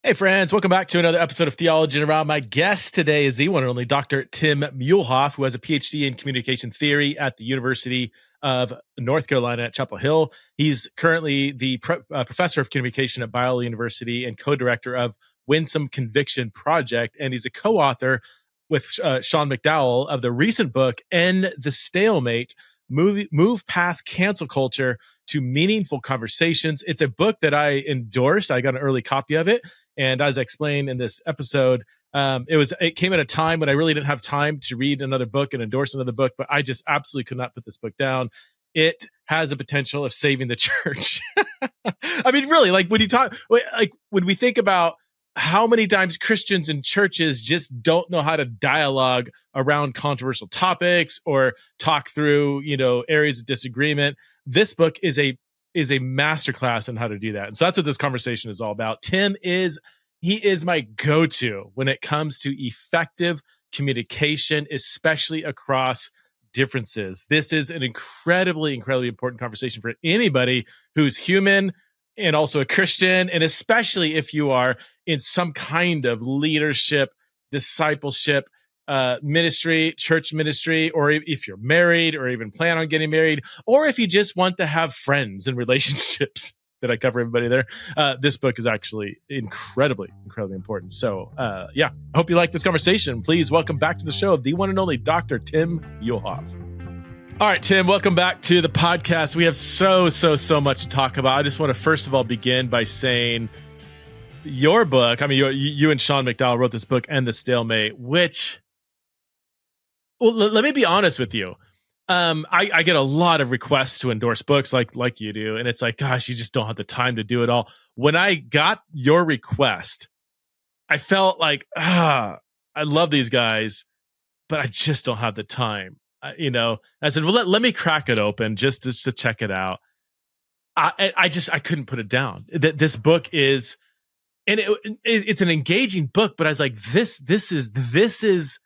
Hey friends, welcome back to another episode of Theology and Around. My guest today is the one and only Dr. Tim Muehlhoff, who has a Ph.D. in communication theory at the University of North Carolina at Chapel Hill. He's currently the professor of communication at Biola University and co-director of Winsome Conviction Project, and he's a co-author with Sean McDowell of the recent book, End the Stalemate, Move Past Cancel Culture to Meaningful Conversations. It's a book that I endorsed. I got an early copy of it. And as I explained in this episode, it came at a time when I really didn't have time to read another book and endorse another book, but I just absolutely could not put this book down. It has the potential of saving the church. I mean, really, like when we think about how many times Christians and churches just don't know how to dialogue around controversial topics or talk through, areas of disagreement, this book is a masterclass on how to do that. And so that's what this conversation is all about. Tim is my go-to when it comes to effective communication, especially across differences. This is an incredibly, incredibly important conversation for anybody who's human and also a Christian, and especially if you are in some kind of leadership, discipleship, ministry, church ministry, or if you're married or even plan on getting married, or if you just want to have friends and relationships. Did I cover everybody there? This book is actually incredibly, incredibly important. So I hope you like this conversation. Please welcome back to the show the one and only Dr. Tim Muehlhoff. All right, Tim, welcome back to the podcast. We have so much to talk about. I just want to first of all begin by saying your book, I mean, you and Sean McDowell wrote this book, End the Stalemate, which, well, let me be honest with you. I get a lot of requests to endorse books like you do. And it's like, gosh, you just don't have the time to do it all. When I got your request, I felt like, I love these guys, but I just don't have the time. I said, well, let me crack it open just to check it out. I couldn't put it down. This book is, and it's an engaging book, but I was like, this is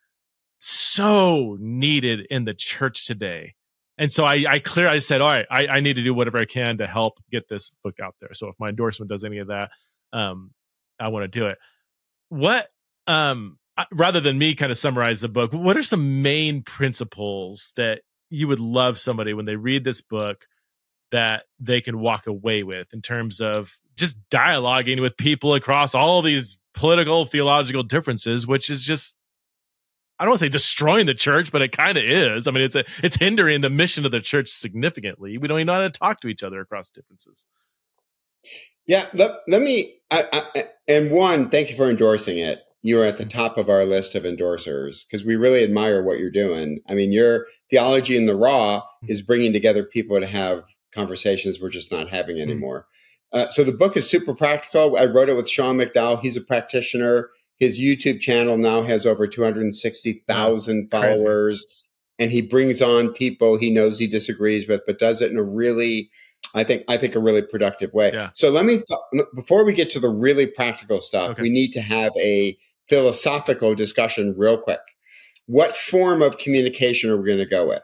so needed in the church today. And so I said, all right, I need to do whatever I can to help get this book out there. So if my endorsement does any of that, I want to do it. What, rather than me kind of summarize the book, what are some main principles that you would love somebody when they read this book that they can walk away with in terms of just dialoguing with people across all these political, theological differences, which is just, I don't want to say destroying the church, but it kind of is. I mean, it's hindering the mission of the church significantly. We don't even know how to talk to each other across differences. Yeah, let me, and one, thank you for endorsing it. You're at the top of our list of endorsers because we really admire what you're doing. I mean, your theology in the raw is bringing together people to have conversations we're just not having anymore. So the book is super practical. I wrote it with Sean McDowell. He's a practitioner. His YouTube channel now has over 260,000 followers, and he brings on people he knows he disagrees with, but does it in a really, I think a really productive way. Yeah. So before we get to the really practical stuff, we need to have a philosophical discussion real quick. What form of communication are we going to go with?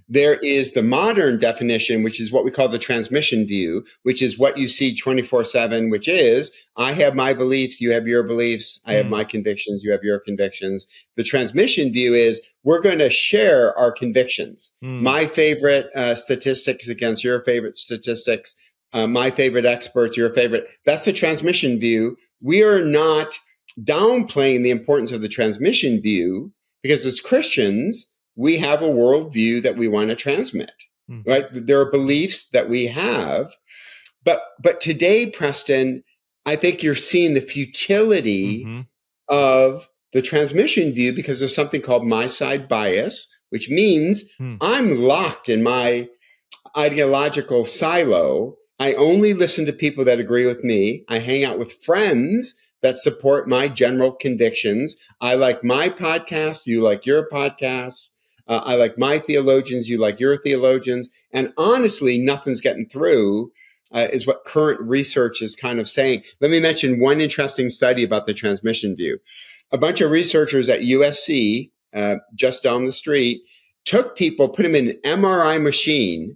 There is the modern definition, which is what we call the transmission view, which is what you see 24/7, which is I have my beliefs, you have your beliefs, I have my convictions, you have your convictions. The transmission view is we're going to share our convictions. My favorite statistics against your favorite statistics, my favorite experts, your favorite. That's the transmission view. We are not downplaying the importance of the transmission view because as Christians, we have a worldview that we want to transmit, right? There are beliefs that we have, but today, Preston, I think you're seeing the futility of the transmission view because there's something called my side bias, which means I'm locked in my ideological silo. I only listen to people that agree with me. I hang out with friends that support my general convictions. I like my podcast. You like your podcasts. I like my theologians. You like your theologians. And honestly, nothing's getting through is what current research is kind of saying. Let me mention one interesting study about the transmission view. A bunch of researchers at USC, just down the street, took people, put them in an MRI machine,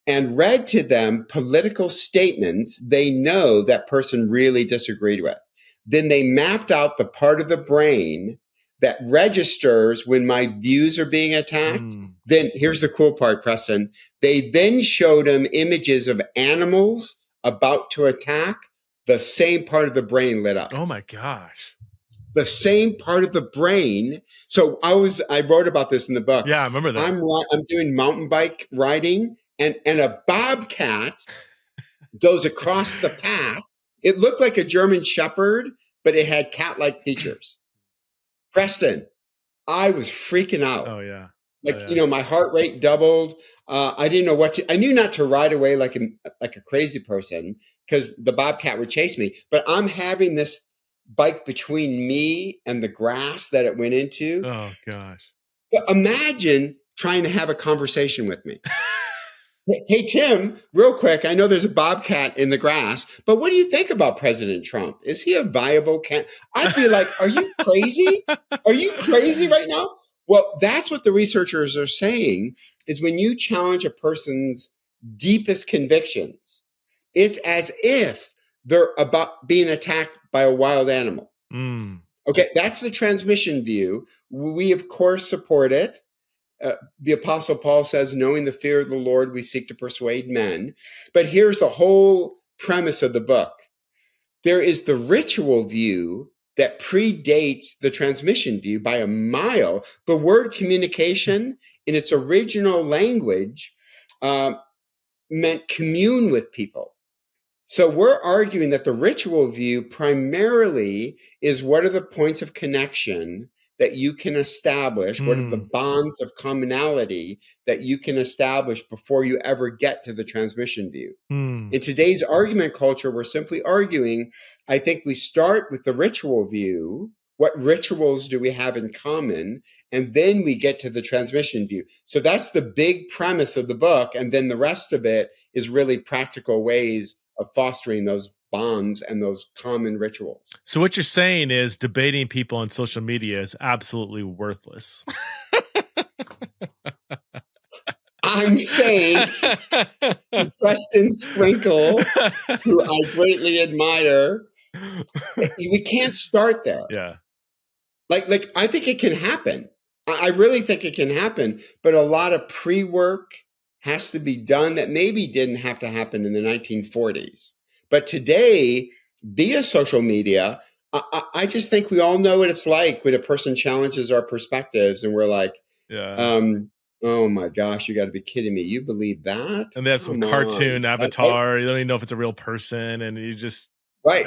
and read to them political statements they know that person really disagreed with. Then they mapped out the part of the brain that registers when my views are being attacked. Then here's the cool part, Preston. They then showed him images of animals about to attack. The same part of the brain lit up. Oh my gosh. The same part of the brain. So I wrote about this in the book. Yeah, I remember that. I'm doing mountain bike riding and a bobcat goes across the path. It looked like a German Shepherd, but it had cat-like features. Preston, I was freaking out. Oh yeah. My heart rate doubled. I didn't know I knew not to ride away like a crazy person because the bobcat would chase me. But I'm having this bike between me and the grass that it went into. Oh gosh. But imagine trying to have a conversation with me. Hey, Tim, real quick, I know there's a bobcat in the grass, but what do you think about President Trump? Is he a viable candidate? I'd be like, are you crazy? Are you crazy right now? Well, that's what the researchers are saying is when you challenge a person's deepest convictions, it's as if they're about being attacked by a wild animal. Okay, that's the transmission view. We, of course, support it. The Apostle Paul says, knowing the fear of the Lord, we seek to persuade men. But here's the whole premise of the book. There is the ritual view that predates the transmission view by a mile. The word communication in its original language meant commune with people. So we're arguing that the ritual view primarily is what are the points of connection that you can establish? What are the bonds of commonality that you can establish before you ever get to the transmission view? In today's argument culture, we're simply arguing, I think we start with the ritual view. What rituals do we have in common? And then we get to the transmission view. So that's the big premise of the book. And then the rest of it is really practical ways of fostering those bonds and those common rituals. So what you're saying is debating people on social media is absolutely worthless. I'm saying Preston Sprinkle, who I greatly admire, we can't start there. Yeah. Like I think it can happen. I really think it can happen, but a lot of pre-work has to be done that maybe didn't have to happen in the 1940s. But today, via social media, I just think we all know what it's like when a person challenges our perspectives and we're like, oh my gosh, you got to be kidding me. You believe that? And they have some cartoon avatar. You don't even know if it's a real person. And you just... Right.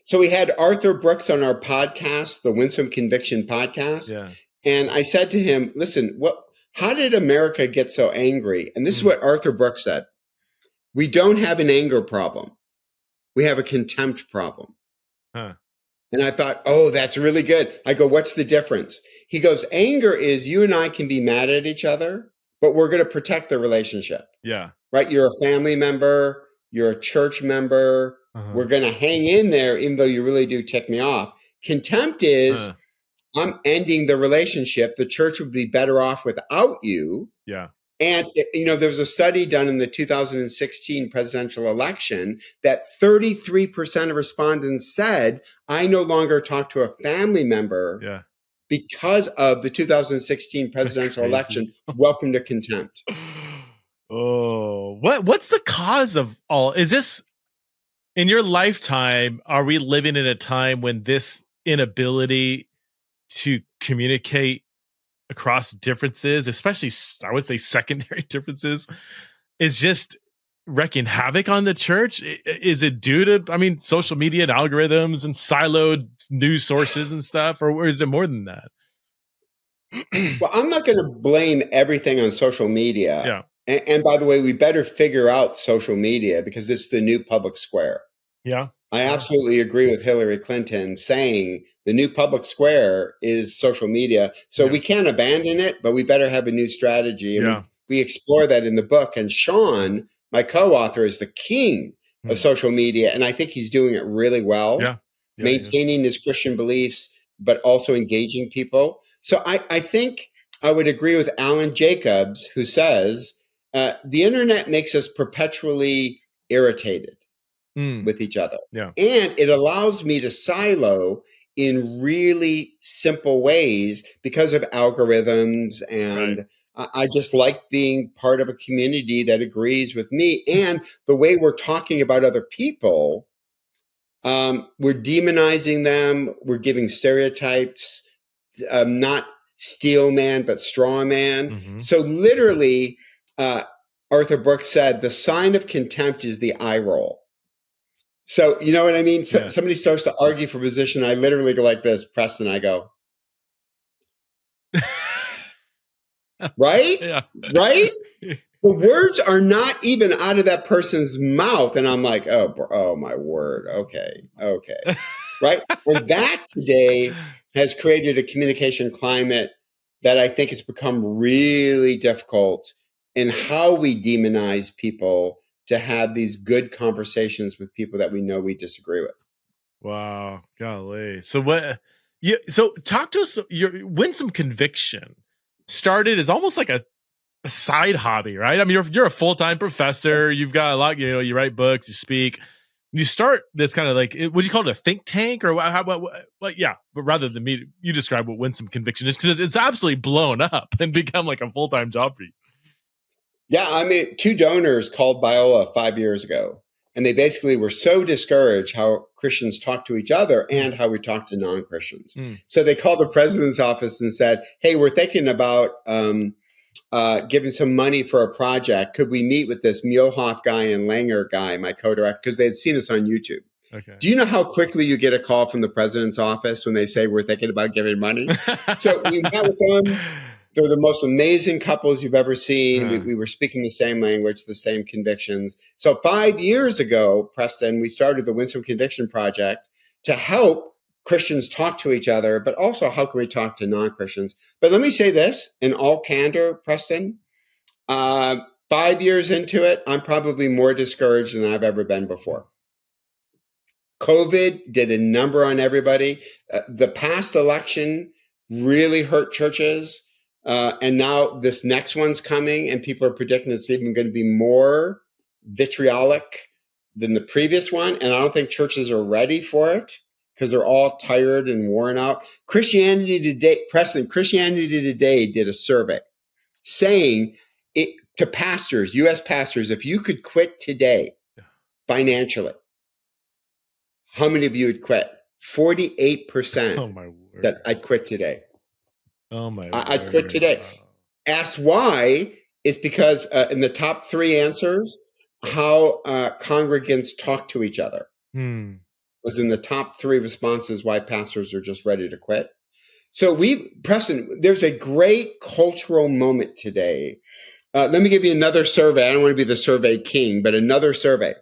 So we had Arthur Brooks on our podcast, the Winsome Conviction Podcast. Yeah. And I said to him, listen, how did America get so angry? And this is what Arthur Brooks said. We don't have an anger problem. We have a contempt problem. Huh. And I thought, oh, that's really good. I go, what's the difference? He goes, anger is you and I can be mad at each other, but we're going to protect the relationship. Yeah. Right? You're a family member. You're a church member. We're going to hang in there, even though you really do tick me off. Contempt is I'm ending the relationship. The church would be better off without you. Yeah. And, there was a study done in the 2016 presidential election that 33% of respondents said, I no longer talk to a family member because of the 2016 presidential election. Welcome to contempt. Oh, what's the cause of all? Is this in your lifetime? Are we living in a time when this inability to communicate across differences, especially I would say secondary differences, is just wreaking havoc on the church? Is it due to, social media and algorithms and siloed news sources and stuff, or is it more than that? Well, I'm not going to blame everything on social media. Yeah. And by the way, we better figure out social media because it's the new public square. Yeah. I absolutely agree with Hillary Clinton saying the new public square is social media. So we can't abandon it, but we better have a new strategy. And we explore that in the book. And Sean, my co-author, is the king of social media. And I think he's doing it really well, maintaining his Christian beliefs, but also engaging people. So I think I would agree with Alan Jacobs, who says the internet makes us perpetually irritated. with each other. Yeah. And it allows me to silo in really simple ways because of algorithms. And I just like being part of a community that agrees with me. And the way we're talking about other people, we're demonizing them. We're giving stereotypes, not steel man, but straw man. So literally, Arthur Brooks said, the sign of contempt is the eye roll. So, you know what I mean? So, somebody starts to argue for position. I literally go like this, Preston, I go, right? Yeah. Right? The words are not even out of that person's mouth. And I'm like, oh my word. Okay. Right? And that today has created a communication climate that I think has become really difficult in how we demonize people to have these good conversations with people that we know we disagree with. Wow, golly. So so talk to us. Your Winsome Conviction started as almost like a side hobby, right? I mean, you're a full-time professor. You've got a lot, you write books, you speak. You start this kind of like, would you call it a think tank or yeah, but rather than me, you describe what Winsome Conviction is, because it's absolutely blown up and become like a full-time job for you. Yeah, I mean, 2 donors called Biola 5 years ago, and they basically were so discouraged how Christians talk to each other and how we talk to non-Christians. So they called the president's office and said, hey, we're thinking about giving some money for a project. Could we meet with this Muehlhoff guy and Langer guy, my co-director, because they had seen us on YouTube. Okay. Do you know how quickly you get a call from the president's office when they say we're thinking about giving money? So we met with them. They're the most amazing couples you've ever seen. We were speaking the same language, the same convictions. So 5 years ago, Preston, we started the Winsome Conviction Project to help Christians talk to each other, but also how can we talk to non-Christians? But let me say this in all candor, Preston, 5 years into it, I'm probably more discouraged than I've ever been before. COVID did a number on everybody. The past election really hurt churches. And now this next one's coming, and people are predicting it's even going to be more vitriolic than the previous one. And I don't think churches are ready for it because they're all tired and worn out. Christianity Today, Preston, Christianity Today did a survey saying it to pastors, U.S. pastors, if you could quit today financially, how many of you would quit? 48% that I'd quit today. Oh my! I'd quit today. Asked why is because in the top 3 answers, how congregants talk to each other was in the top 3 responses why pastors are just ready to quit. So Preston, there's a great cultural moment today. Let me give you another survey. I don't want to be the survey king, but another survey.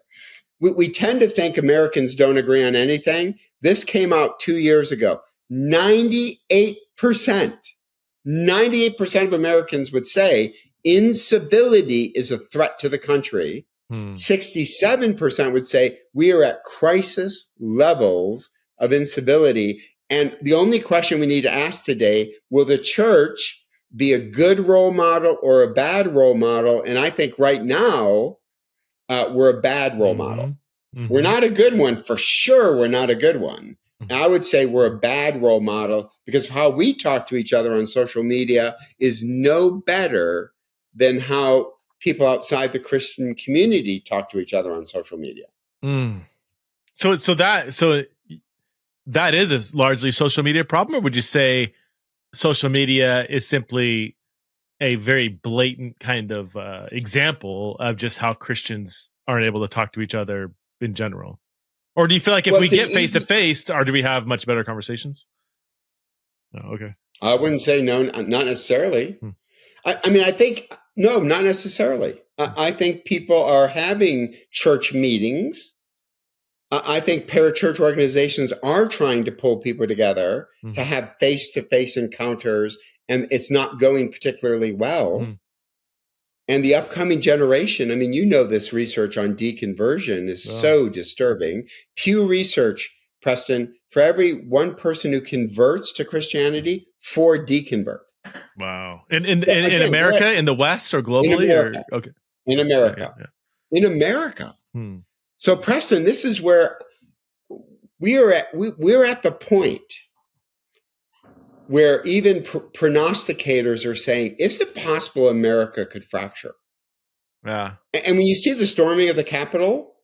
We tend to think Americans don't agree on anything. This came out 2 years ago. 98% of Americans would say incivility is a threat to the country. 67% would say we are at crisis levels of incivility. And the only question we need to ask today, will the church be a good role model or a bad role model? And I think right now, we're a bad role model. We're not a good one. For sure, we're not a good one. I would say we're a bad role model because how we talk to each other on social media is no better than how people outside the Christian community talk to each other on social media. So that is a largely social media problem, or would you say social media is simply a very blatant kind of example of just how Christians aren't able to talk to each other in general? Or do you feel like if we get face to face, or do we have much better conversations? Oh, okay. I wouldn't say no, not necessarily. I mean, I think, no, not necessarily. I think people are having church meetings. I think parachurch organizations are trying to pull people together to have face-to-face encounters, and it's not going particularly well. And the upcoming generation, I mean, you know, this research on deconversion is so disturbing. Pew Research, Preston, for every 1 person who converts to Christianity, 4 deconvert. Wow. In America, in the West, or globally? In America. Or okay. In America. Yeah. In America. So Preston, this is where we're at the point where even prognosticators are saying, is it possible America could fracture? Yeah. And when you see the storming of the Capitol,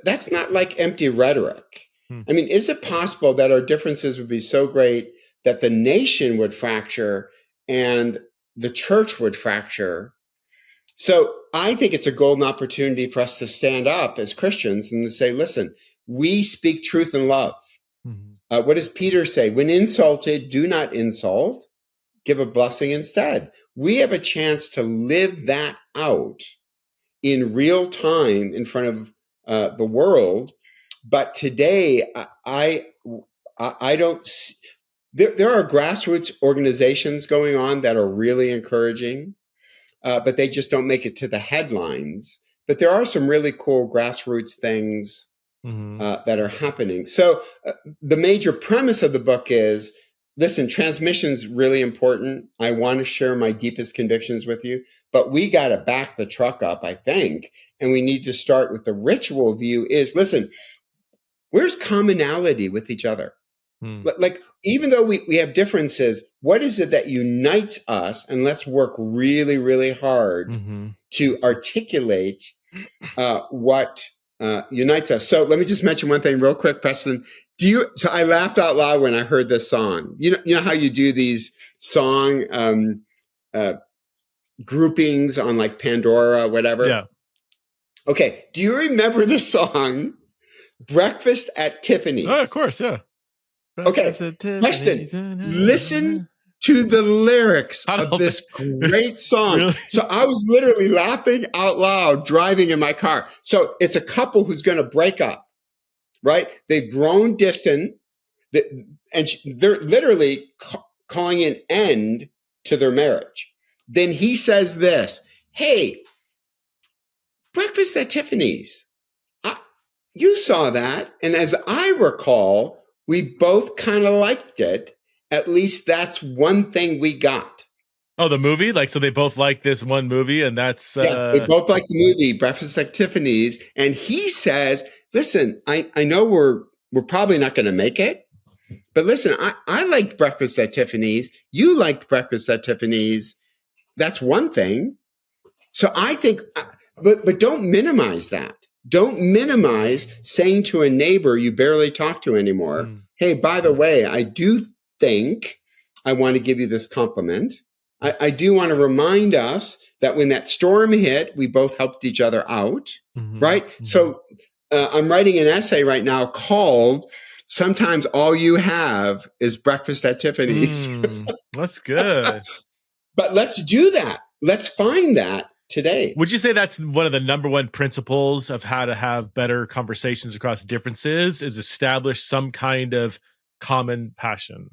that's not like empty rhetoric. I mean, is it possible that our differences would be so great that the nation would fracture and the church would fracture? So I think it's a golden opportunity for us to stand up as Christians and to say, listen, we speak truth and love. What does Peter say? When insulted, do not insult, give a blessing instead. We have a chance to live that out in real time in front of the world. But today, I don't see, there are grassroots organizations going on that are really encouraging, but they just don't make it to the headlines. But there are some really cool grassroots things that are happening. So the major premise of the book is, listen, transmission's really important. I want to share my deepest convictions with you, but we got to back the truck up, I think. And we need to start with the ritual view is, listen, where's commonality with each other? Like, even though we have differences, what is it that unites us? And let's work really, really hard to articulate what unites us. So let me just mention one thing real quick, Preston. So I laughed out loud when I heard this song. You know how you do these song groupings on like Pandora, whatever? Yeah. Okay. Do you remember the song Breakfast at Tiffany's? Oh, of course. Yeah. Okay. Preston, listen to the lyrics of this great song. Really? So I was literally laughing out loud driving in my car. So it's a couple who's going to break up, right? They've grown distant, and they're literally calling an end to their marriage. Then he says this, hey, Breakfast at Tiffany's. You saw that. And as I recall, we both kind of liked it. At least that's one thing we got. Oh, the movie? Like, so they both like this one movie, and that's... Yeah, they both like the movie, Breakfast at Tiffany's. And he says, listen, I know we're probably not going to make it, but listen, I liked Breakfast at Tiffany's. You liked Breakfast at Tiffany's. That's one thing. So I think, but don't minimize that. Don't minimize saying to a neighbor you barely talk to anymore, hey, by the way, I do think I want to give you this compliment. I do want to remind us that when that storm hit, we both helped each other out, right? So I'm writing an essay right now called Sometimes All You Have is Breakfast at Tiffany's. That's good. But let's do that. Let's find that today. Would you say that's one of the number one principles of how to have better conversations across differences, is establish some kind of common passion?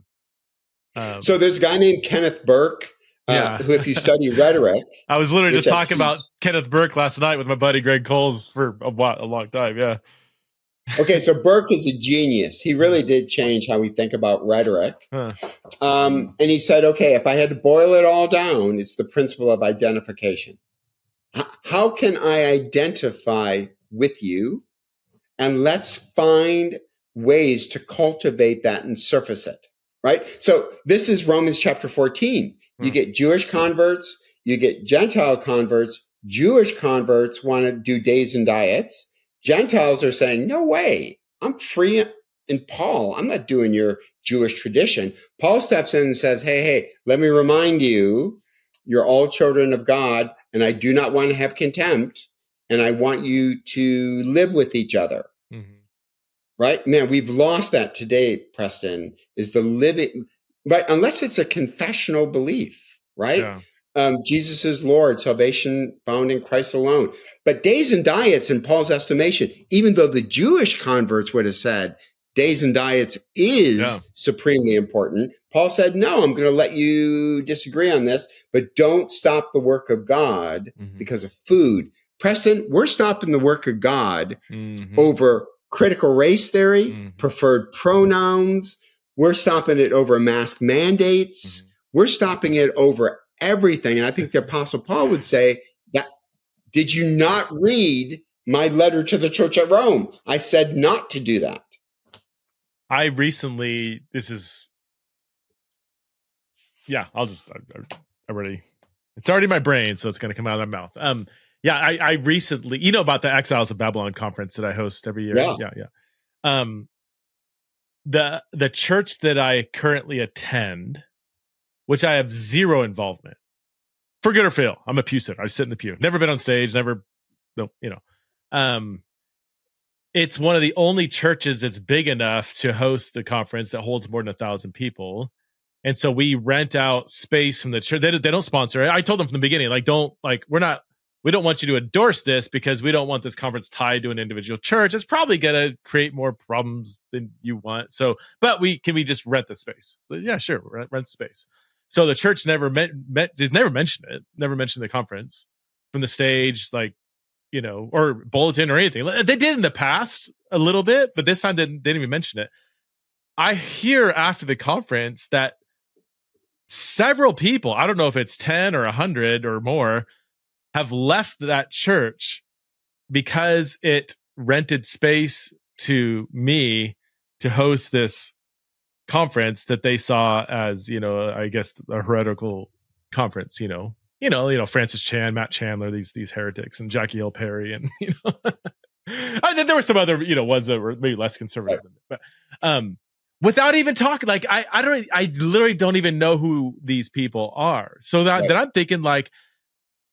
So there's a guy named Kenneth Burke, who, if you study rhetoric... I was literally just talking about Kenneth Burke last night with my buddy Greg Coles for a long time, yeah. Okay, so Burke is a genius. He really did change how we think about rhetoric. And he said, okay, if I had to boil it all down, it's the principle of identification. How can I identify with you? And let's find ways to cultivate that and surface it, right? So this is Romans chapter 14. You get Jewish converts, you get Gentile converts. Jewish converts want to do days and diets. Gentiles are saying, no way, I'm free in Paul. I'm not doing your Jewish tradition. Paul steps in and says, hey, let me remind you, you're all children of God, and I do not want to have contempt, and I want you to live with each other. Right? Man, we've lost that today, Preston, is the living, right? Unless it's a confessional belief, right? Yeah. Jesus is Lord, salvation found in Christ alone. But days and diets, in Paul's estimation, even though the Jewish converts would have said days and diets is supremely important, Paul said, no, I'm going to let you disagree on this, but don't stop the work of God because of food. Preston, we're stopping the work of God over critical race theory, preferred pronouns. We're stopping it over mask mandates. We're stopping it over everything. And I think the Apostle Paul would say that, did you not read my letter to the church at Rome. I said not to do that. It's already in my brain, so it's going to come out of my mouth. I recently, about the Exiles of Babylon conference that I host every year. Yeah. The church that I currently attend, which I have zero involvement, for good or fail, I'm a pew sitter. I sit in the pew. Never been on stage. It's one of the only churches that's big enough to host the conference that holds more than 1,000 people. And so we rent out space from the church. They don't sponsor it. I told them from the beginning, we don't want you to endorse this because we don't want this conference tied to an individual church. It's probably going to create more problems than you want. So, but can we just rent the space? So yeah, sure. Rent space. So the church never mentioned it, never mentioned the conference from the stage, or bulletin or anything. They did in the past a little bit, but this time they didn't even mention it. I hear after the conference that several people, I don't know if it's 10 or 100 or more, have left that church because it rented space to me to host this conference that they saw as, I guess a heretical conference, Francis Chan, Matt Chandler, these heretics, and Jackie Hill Perry, and I think there were some other ones that were maybe less conservative than me, but without even talking, I literally don't even know who these people are. So that I'm thinking,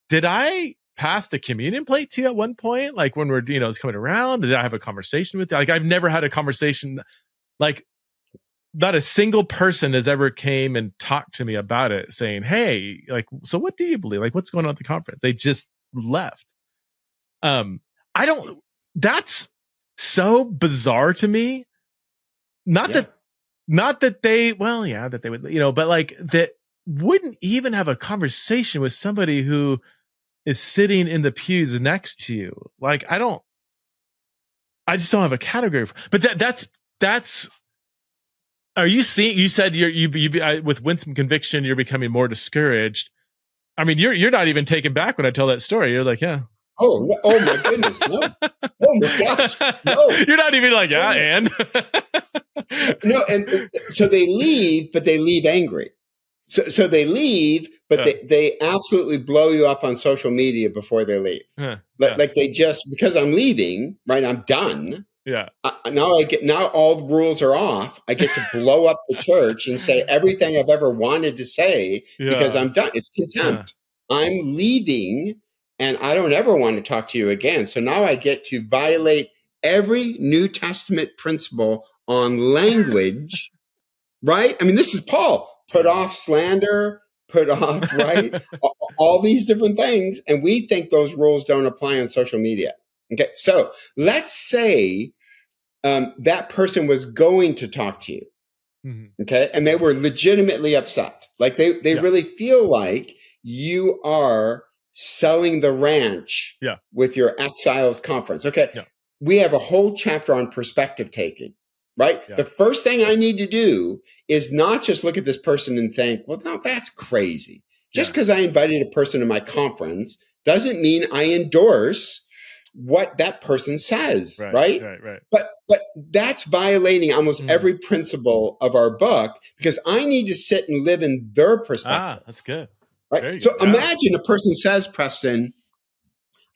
did I pass the communion plate to you at one point? Like when we're it's coming around, did I have a conversation with you? I've never had a conversation not a single person has ever came and talked to me about it saying, hey, so what do you believe? What's going on at the conference? They just left. That's so bizarre to me. Not that they, that they would, but that wouldn't even have a conversation with somebody who is sitting in the pews next to you. I just don't have a category but that's are you seeing? You said with Winsome Conviction, you're becoming more discouraged. I mean, you're not even taken back when I tell that story. You're like, yeah. Oh my goodness, no. Oh my gosh, no. You're not even like, yeah, and no, and so they leave, but they leave angry. So they leave, but they absolutely blow you up on social media before they leave. They just, because I'm leaving, right? I'm done. Yeah. Now all the rules are off. I get to blow up the church and say everything I've ever wanted to say because I'm done. It's contempt. I'm leaving and I don't ever want to talk to you again. So now I get to violate every New Testament principle on language, right? I mean, this is Paul. Put off slander, put off, right? All these different things. And we think those rules don't apply on social media. Okay, so let's say that person was going to talk to you, okay, and they were legitimately upset. They really feel like you are selling the ranch with your Exiles conference. Okay, we have a whole chapter on perspective taking, right? The first thing I need to do is not just look at this person and think, well, no, that's crazy. Just because I invited a person to my conference doesn't mean I endorse what that person says, right? But that's violating almost every principle of our book because I need to sit and live in their perspective. That's good. Right? So imagine a person says, Preston,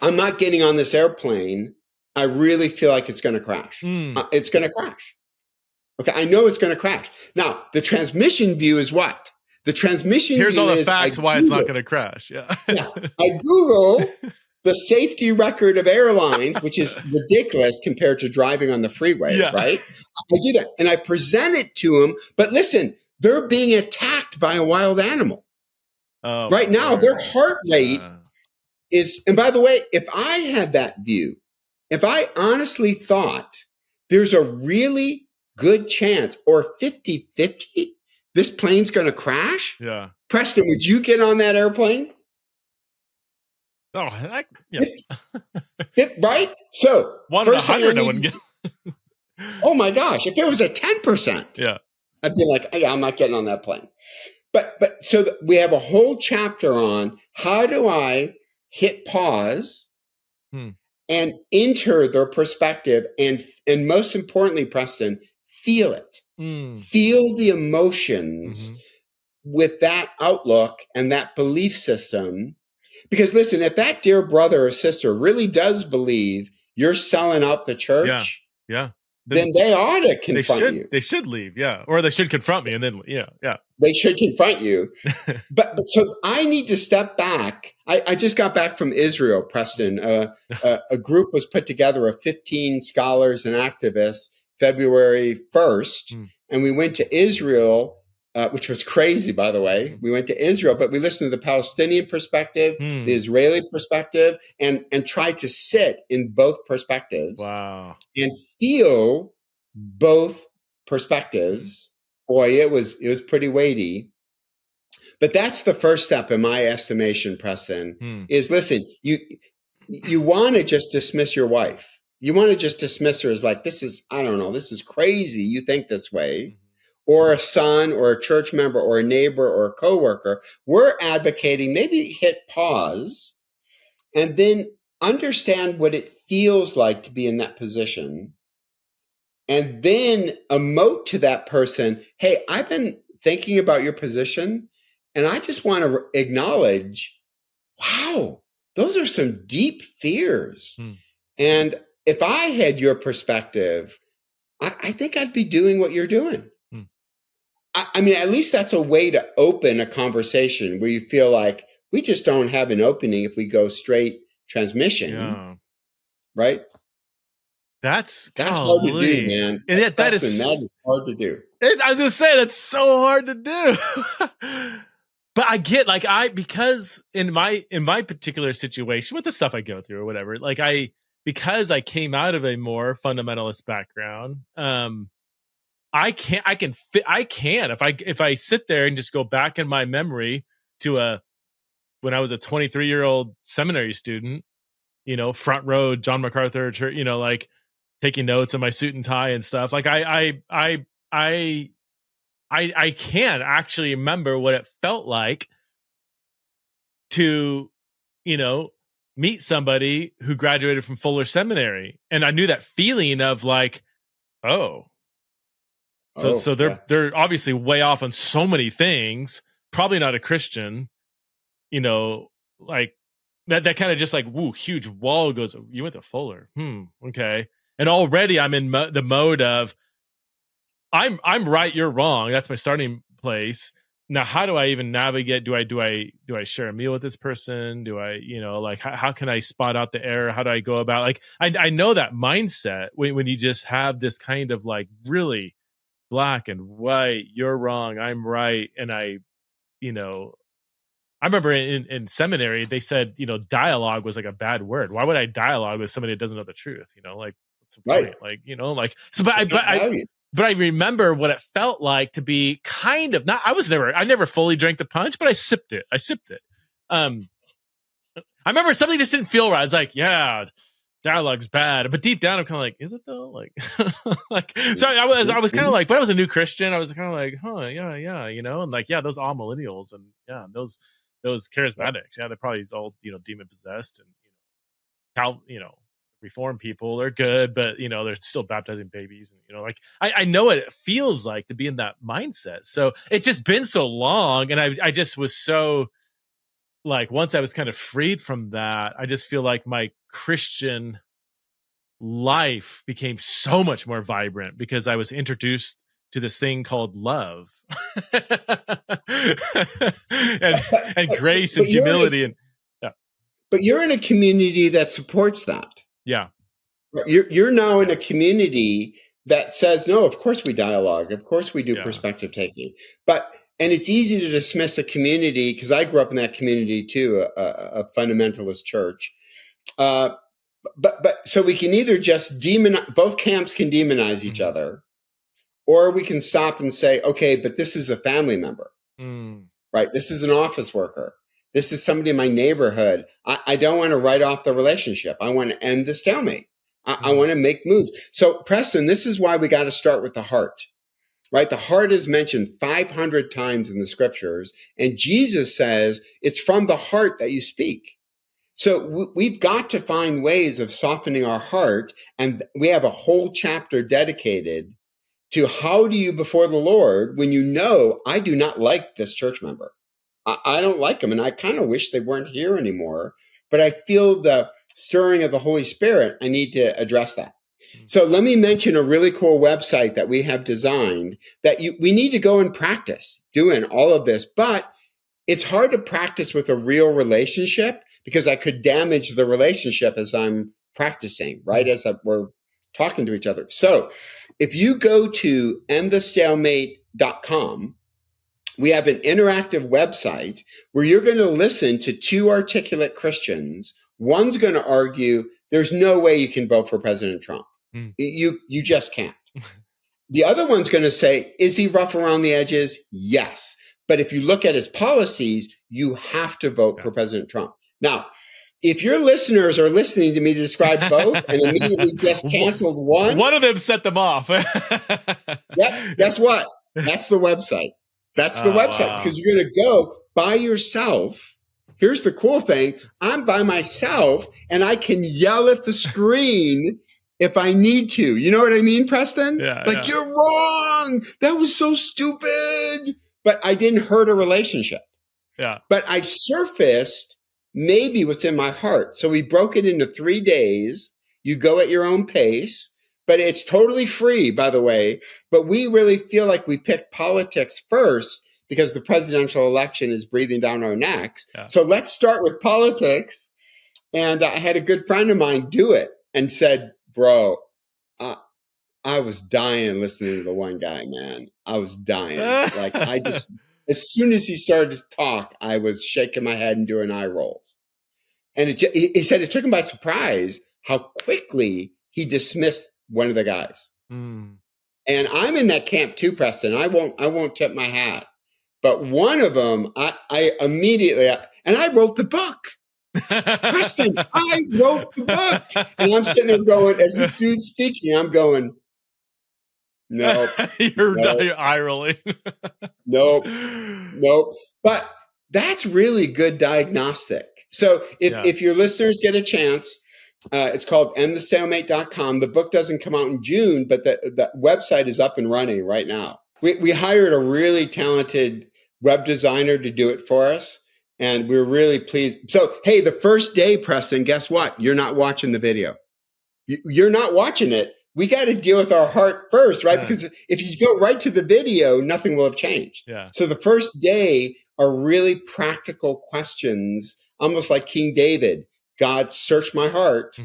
I'm not getting on this airplane. I really feel like it's going to crash. It's going to crash. Okay, I know it's going to crash. Now, the transmission view is what? The transmission Here's view all the is facts why it's not going to crash. I Google the safety record of airlines, which is ridiculous compared to driving on the freeway, right? I do that. And I present it to them. But listen, they're being attacked by a wild animal. Right now, their heart rate is, and by the way, if I had that view, if I honestly thought there's a really good chance or 50-50, this plane's going to crash. Preston, would you get on that airplane? Right? So, first thing I wouldn't get. Oh my gosh, if it was a 10%, I'd be like, I'm not getting on that plane. But so we have a whole chapter on how do I hit pause and enter their perspective, and most importantly, Preston, feel it. Feel the emotions with that outlook and that belief system. Because listen, if that dear brother or sister really does believe you're selling out the church, then they ought to confront you. They should leave, or they should confront me, and then they should confront you. But so I need to step back. I just got back from Israel, Preston. A group was put together of 15 scholars and activists February 1st, and we went to Israel. Which was crazy, by the way. We went to Israel, but we listened to the Palestinian perspective, the Israeli perspective, and tried to sit in both perspectives and feel both perspectives. Boy, it was pretty weighty. But that's the first step in my estimation, Preston, is listen, you want to just dismiss your wife. You want to just dismiss her as like, this is, I don't know, this is crazy. You think this way. Or a son or a church member or a neighbor or a coworker. We're advocating, maybe hit pause and then understand what it feels like to be in that position. And then emote to that person, hey, I've been thinking about your position, and I just want to acknowledge, wow, those are some deep fears. And if I had your perspective, I think I'd be doing what you're doing. I mean, at least that's a way to open a conversation where you feel like we just don't have an opening if we go straight transmission, right? That's hard to do, man. And yet that is hard to do. I was gonna say that's so hard to do. But I get because in my particular situation with the stuff I go through or whatever, because I came out of a more fundamentalist background, I can if I sit there and just go back in my memory to when I was a 23-year-old seminary student, front row John MacArthur church, taking notes in my suit and tie and stuff. Like I can't actually remember what it felt like to, meet somebody who graduated from Fuller Seminary. And I knew that feeling of like, so they're obviously way off on so many things, probably not a Christian, like that kind of just like, woo, huge wall goes, you went to Fuller. Okay. And already I'm in the mode of I'm right, you're wrong. That's my starting place. Now, how do I even navigate? Do I share a meal with this person? Do I, how can I spot out the error? How do I go about I know that mindset when you just have this kind of like really black and white, you're wrong, I'm right. And I remember in seminary, they said, dialogue was like a bad word. Why would I dialogue with somebody that doesn't know the truth? What's the point? So, but I remember what it felt like to be kind of I never fully drank the punch, but I sipped it. I remember something just didn't feel right. I was like, yeah, dialogue's bad, but deep down I'm kind of like, is it though? So I was kind of like, but I was a new Christian. I was kind of like, yeah, and like, yeah, those all millennials and yeah, those charismatics, yeah, they're probably all demon possessed and reform people are good, but they're still baptizing babies and I know what it feels like to be in that mindset. So it's just been so long, and I just was so like, once I was kind of freed from that, I just feel like my Christian life became so much more vibrant because I was introduced to this thing called love and grace and humility and but you're in a community that supports that. You're now in a community that says, no, of course we dialogue, of course we do perspective taking, and it's easy to dismiss a community, because I grew up in that community too, a fundamentalist church. But so we can either just both camps can demonize each other, or we can stop and say, okay, but this is a family member, right? This is an office worker. This is somebody in my neighborhood. I don't want to write off the relationship. I want to end the stalemate. I want to make moves. So Preston, this is why we got to start with the heart, right? The heart is mentioned 500 times in the scriptures, and Jesus says it's from the heart that you speak. So we've got to find ways of softening our heart. And we have a whole chapter dedicated to how do you before the Lord when you know, I do not like this church member. I don't like them. And I kind of wish they weren't here anymore. But I feel the stirring of the Holy Spirit. I need to address that. So let me mention a really cool website that we have designed that we need to go and practice doing all of this. But it's hard to practice with a real relationship because I could damage the relationship as I'm practicing, right? As we're talking to each other. So if you go to endthestalemate.com, we have an interactive website where you're going to listen to two articulate Christians. One's going to argue there's no way you can vote for President Trump. You just can't. The other one's going to say, is he rough around the edges? Yes. But if you look at his policies, you have to vote for President Trump. Now, if your listeners are listening to me to describe both and immediately just canceled one of them set them off. Yep. Guess what? That's the website. That's the website because you're going to go by yourself. Here's the cool thing. I'm by myself and I can yell at the screen if I need to. You know what I mean, Preston? Yeah, you're wrong. That was so stupid. But I didn't hurt a relationship. Yeah. But I surfaced maybe what's in my heart. So we broke it into 3 days. You go at your own pace, but it's totally free, by the way. But we really feel like we picked politics first because the presidential election is breathing down our necks. Yeah. So let's start with politics. And I had a good friend of mine do it and said, bro, I was dying listening to the one guy, man. I was dying. As soon as he started to talk, I was shaking my head and doing eye rolls. And he said it took him by surprise how quickly he dismissed one of the guys. And I'm in that camp too, Preston. I won't tip my hat. But one of them, I immediately, and I wrote the book. Preston, I wrote the book. And I'm sitting there going, as this dude's speaking, I'm going, nope. You're eye rolling. Nope. But that's really good diagnostic. So if your listeners get a chance, it's called endthestalemate.com. The book doesn't come out in June, but the website is up and running right now. We hired a really talented web designer to do it for us. And we're really pleased. So, hey, the first day, Preston, guess what? You're not watching the video. You're not watching it. We got to deal with our heart first, right? Yeah. Because if you go right to the video, nothing will have changed. Yeah. So the first day are really practical questions, almost like King David. God, search my heart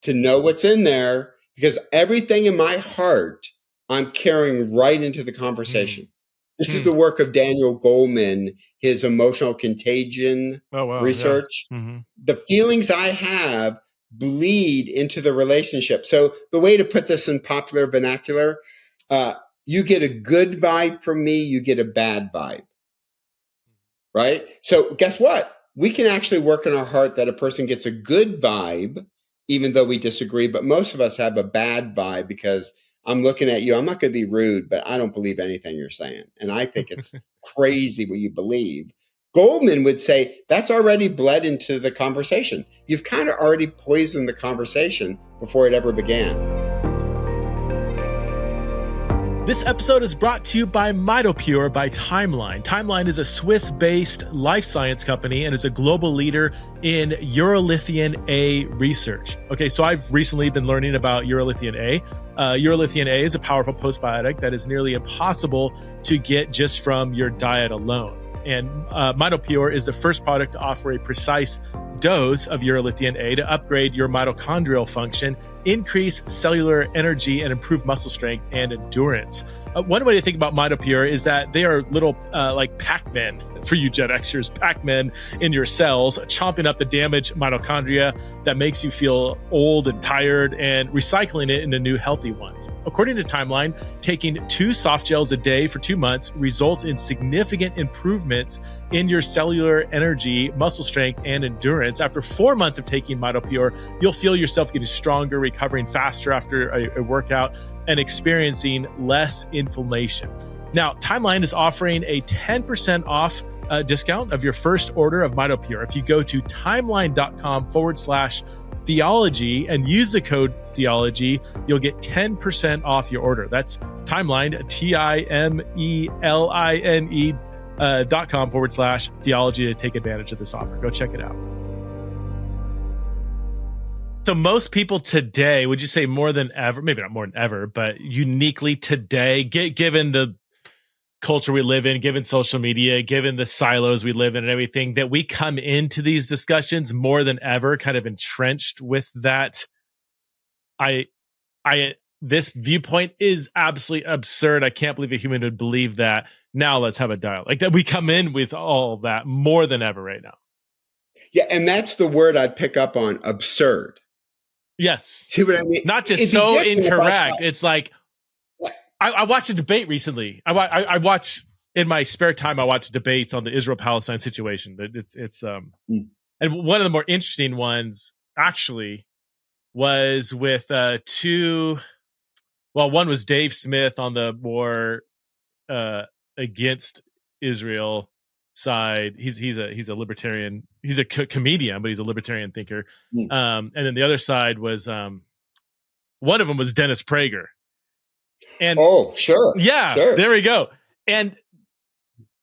to know what's in there, because everything in my heart, I'm carrying right into the conversation. This is the work of Daniel Goleman, his emotional contagion research. Yeah. The feelings I have bleed into the relationship. So the way to put this in popular vernacular, you get a good vibe from me, you get a bad vibe, right? So guess what? We can actually work in our heart that a person gets a good vibe, even though we disagree, but most of us have a bad vibe because I'm looking at you. I'm not going to be rude, but I don't believe anything you're saying. And I think it's crazy what you believe. Goldman would say that's already bled into the conversation. You've kind of already poisoned the conversation before it ever began. This episode is brought to you by MitoPure by Timeline. Timeline is a Swiss-based life science company and is a global leader in urolithium A research. Okay, so I've recently been learning about urolithium A. Urolithium A is a powerful postbiotic that is nearly impossible to get just from your diet alone. And MitoPure is the first product to offer a precise dose of urolithium A to upgrade your mitochondrial function, increase cellular energy, and improve muscle strength and endurance. One way to think about MitoPure is that they are little like Pac-Men for you Gen Xers, Pac-Men in your cells, chomping up the damaged mitochondria that makes you feel old and tired and recycling it into new healthy ones. According to Timeline, taking 2 soft gels a day for 2 months results in significant improvements in your cellular energy, muscle strength, and endurance. After 4 months of taking MitoPure, you'll feel yourself getting stronger, recovering faster after a workout, and experiencing less inflammation. Now, Timeline is offering a 10% off discount of your first order of MitoPure. If you go to timeline.com/theology and use the code theology, you'll get 10% off your order. That's Timeline, timeline.com/theology to take advantage of this offer. Go check it out. So most people today, would you say more than ever, maybe not more than ever, but uniquely today, given the culture we live in, given social media, given the silos we live in and everything, that we come into these discussions more than ever kind of entrenched with that this viewpoint is absolutely absurd. I can't believe a human would believe that. Now let's have a dialogue. Like that, we come in with all that more than ever right now. Yeah, and that's the word I'd pick up on, absurd. Yes. See what I mean? Not just It'd so incorrect. It's like, I watched a debate recently. I watch in my spare time. I watch debates on the Israel-Palestine situation. And one of the more interesting ones actually was with two. Well, one was Dave Smith on the more against Israel side. He's a libertarian. He's a comedian, but he's a libertarian thinker. And then the other side was one of them was Dennis Prager. And sure. There we go. And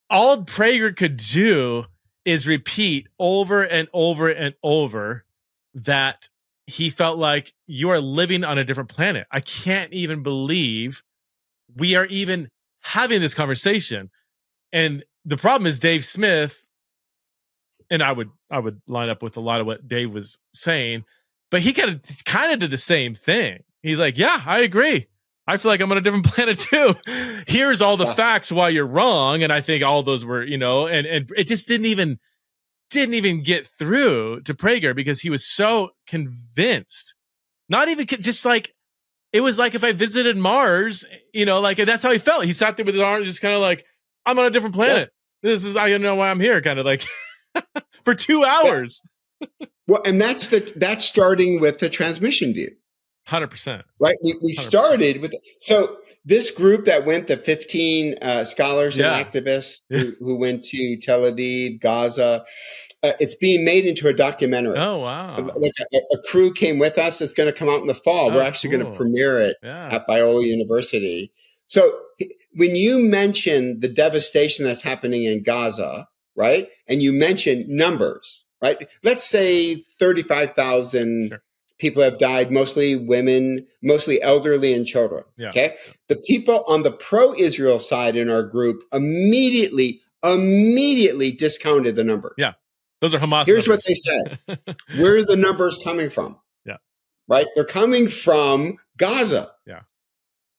all Prager could do is repeat over and over and over that he felt like you are living on a different planet. I can't even believe we are even having this conversation. And the problem is Dave Smith, and I would line up with a lot of what Dave was saying, but he kind of did the same thing. He's like, yeah, I agree. I feel like I'm on a different planet too. Here's all the facts why you're wrong. And I think all those were, and it just didn't even get through to Prager because he was so convinced. Not even just like, it was like if I visited Mars, like that's how he felt. He sat there with his arms just kind of like, I'm on a different planet. Yeah. I don't know why I'm here, kind of like for 2 hours. Well, and that's starting with the transmission view. 100%. Right. We started with, so this group that went, the 15 scholars and activists who went to Tel Aviv, Gaza, it's being made into a documentary. Oh, wow. Like a crew came with us. It's going to come out in the fall. We're actually going to premiere it at Biola University. So when you mention the devastation that's happening in Gaza, right, and you mention numbers, right, let's say 35,000 people have died, mostly women, mostly elderly and children. Yeah. Okay. The people on the pro-Israel side in our group immediately discounted the numbers. Yeah. Those are Hamas Here's numbers. What they said. Where are the numbers coming from? Yeah. Right? They're coming from Gaza. Yeah.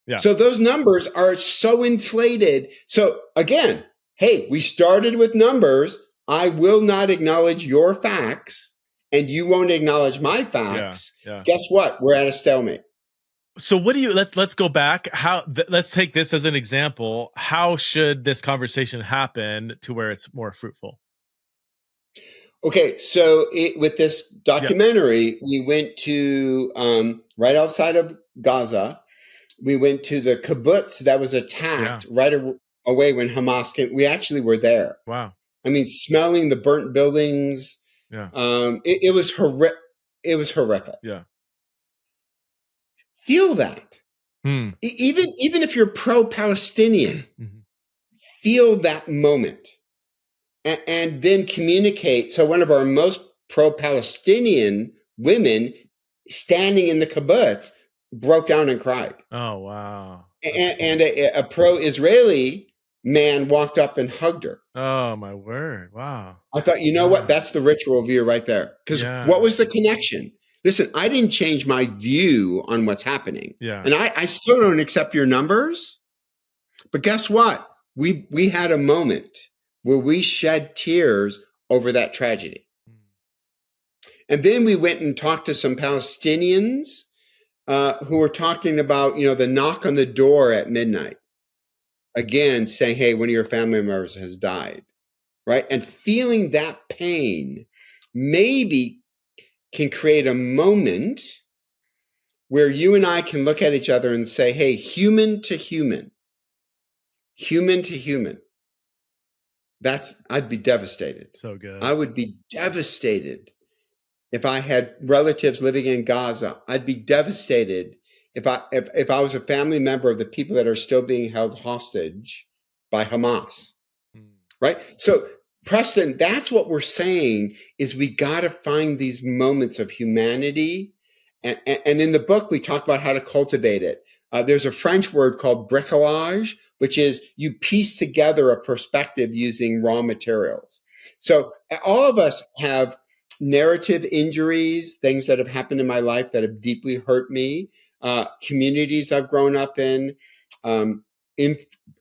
Yeah. So those numbers are so inflated. So again, hey, we started with numbers. I will not acknowledge your facts. And you won't acknowledge my facts. Guess what? We're at a stalemate. So what do you, let's go back. Let's take this as an example. How should this conversation happen to where it's more fruitful? Okay. So with this documentary, we went to, right outside of Gaza. We went to the kibbutz that was attacked right away when Hamas came. We actually were there. Wow. I mean, smelling the burnt buildings. Yeah. It was horrific. It was horrific. Yeah. Feel that. Even if you're pro-Palestinian, feel that moment, and then communicate. So one of our most pro-Palestinian women, standing in the kibbutz, broke down and cried. Oh wow! And a pro-Israeli man walked up and hugged her. Oh my word! Wow. I thought, you know what? That's the ritual view right there. Because what was the connection? Listen, I didn't change my view on what's happening. Yeah. And I still don't accept your numbers. But guess what? We had a moment where we shed tears over that tragedy. And then we went and talked to some Palestinians who were talking about, the knock on the door at midnight. Again, saying, hey, one of your family members has died. Right? And feeling that pain maybe can create a moment where you and I can look at each other and say, hey, human to human, I'd be devastated. So good. I would be devastated if I had relatives living in Gaza. I'd be devastated if I was a family member of the people that are still being held hostage by Hamas. Right? So, Preston, that's what we're saying is we got to find these moments of humanity. And in the book, we talk about how to cultivate it. There's a French word called bricolage, which is you piece together a perspective using raw materials. So all of us have narrative injuries, things that have happened in my life that have deeply hurt me, communities I've grown up in,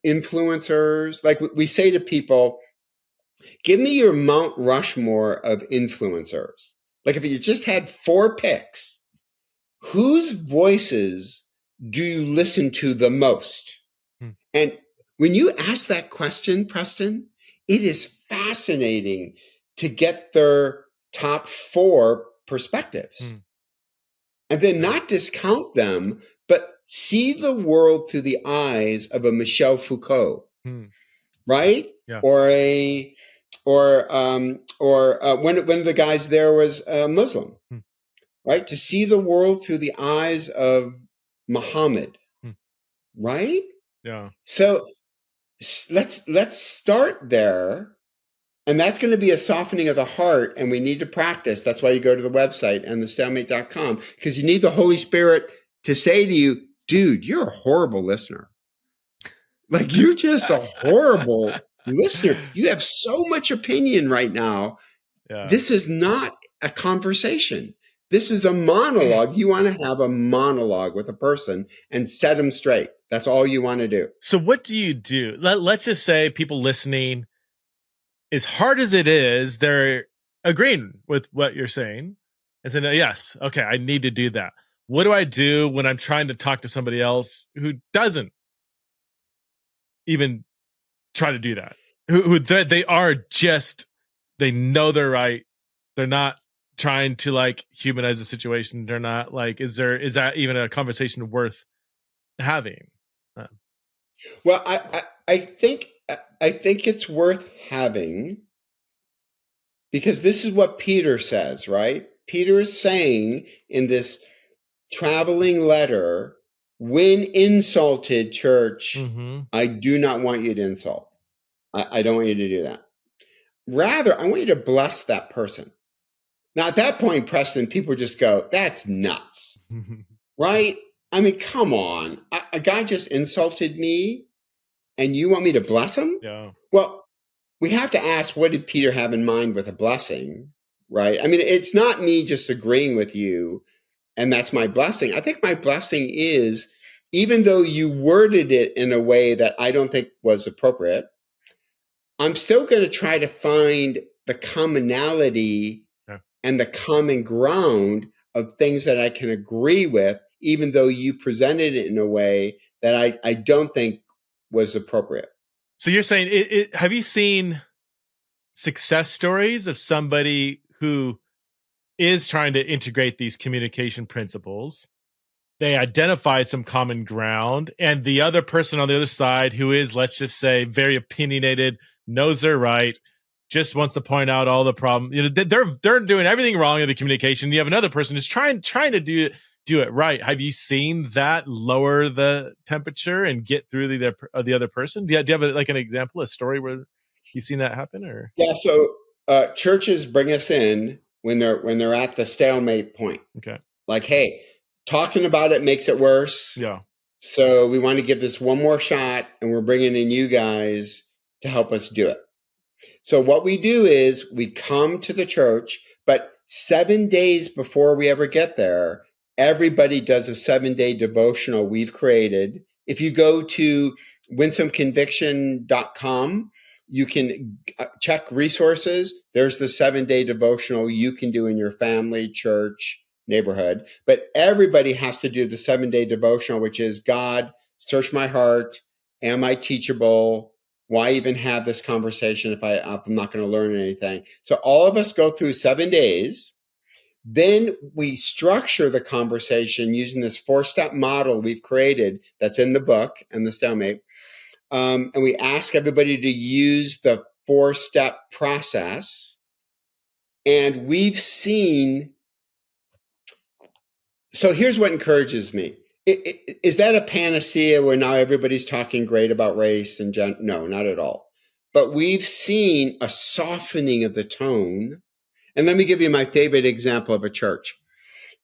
influencers. Like we say to people, give me your Mount Rushmore of influencers. Like if you just had 4 picks, whose voices do you listen to the most? And when you ask that question, Preston, it is fascinating to get their top 4 perspectives. And then not discount them, but see the world through the eyes of a Michel Foucault, right? Yeah. Or one of the guys there was a Muslim, right? To see the world through the eyes of Muhammad, right? Yeah. So let's start there. And that's going to be a softening of the heart, and we need to practice. That's why you go to the website, endthestalemate.com, because you need the Holy Spirit to say to you, dude, you're a horrible listener. Like, you're just a horrible listener. You have so much opinion right now. Yeah. This is not a conversation. This is a monologue. You want to have a monologue with a person and set them straight. That's all you want to do. So what do you do? Let's just say people listening, as hard as it is, they're agreeing with what you're saying and saying, yes, okay, I need to do that. What do I do when I'm trying to talk to somebody else who doesn't even try to do that? Who they are just, they know they're right. They're not trying to like humanize the situation. They're not like, is that even a conversation worth having? Well, I think it's worth having, because this is what Peter says, right? Peter is saying in this traveling letter, when insulted, church, I do not want you to insult. I don't want you to do that. Rather, I want you to bless that person. Now, at that point, Preston, people just go, that's nuts, right? I mean, come on. A guy just insulted me and you want me to bless him? Yeah. Well, we have to ask, what did Peter have in mind with a blessing, right? I mean, it's not me just agreeing with you and that's my blessing. I think my blessing is, even though you worded it in a way that I don't think was appropriate, I'm still going to try to find the commonality and the common ground of things that I can agree with, even though you presented it in a way that I don't think was appropriate. So you're saying, have you seen success stories of somebody who is trying to integrate these communication principles? They identify some common ground, and the other person on the other side, who is, let's just say, very opinionated, knows they're right, just wants to point out all the problem. You know, they're doing everything wrong in the communication. You have another person who's trying to do it right. Have you seen that lower the temperature and get through the other person? Do you have like an example, a story where you've seen that happen? Or so churches bring us in when they're at the stalemate point. Okay, like, hey, talking about it makes it worse. Yeah. So we want to give this one more shot, and we're bringing in you guys to help us do it. So what we do is we come to the church, but 7 days before we ever get there, everybody does a 7-day devotional we've created. If you go to winsomeconviction.com, you can check resources. There's the 7-day devotional you can do in your family, church, neighborhood. But everybody has to do the 7-day devotional, which is, God, search my heart. Am I teachable? Why even have this conversation if I'm not going to learn anything? So all of us go through 7 days. Then we structure the conversation using this 4-step model we've created that's in the book, End the Stalemate. And we ask everybody to use the 4-step process. And we've seen, so here's what encourages me. Is that a panacea where now everybody's talking great about race and gender? No, not at all. But we've seen a softening of the tone. And let me give you my favorite example of a church.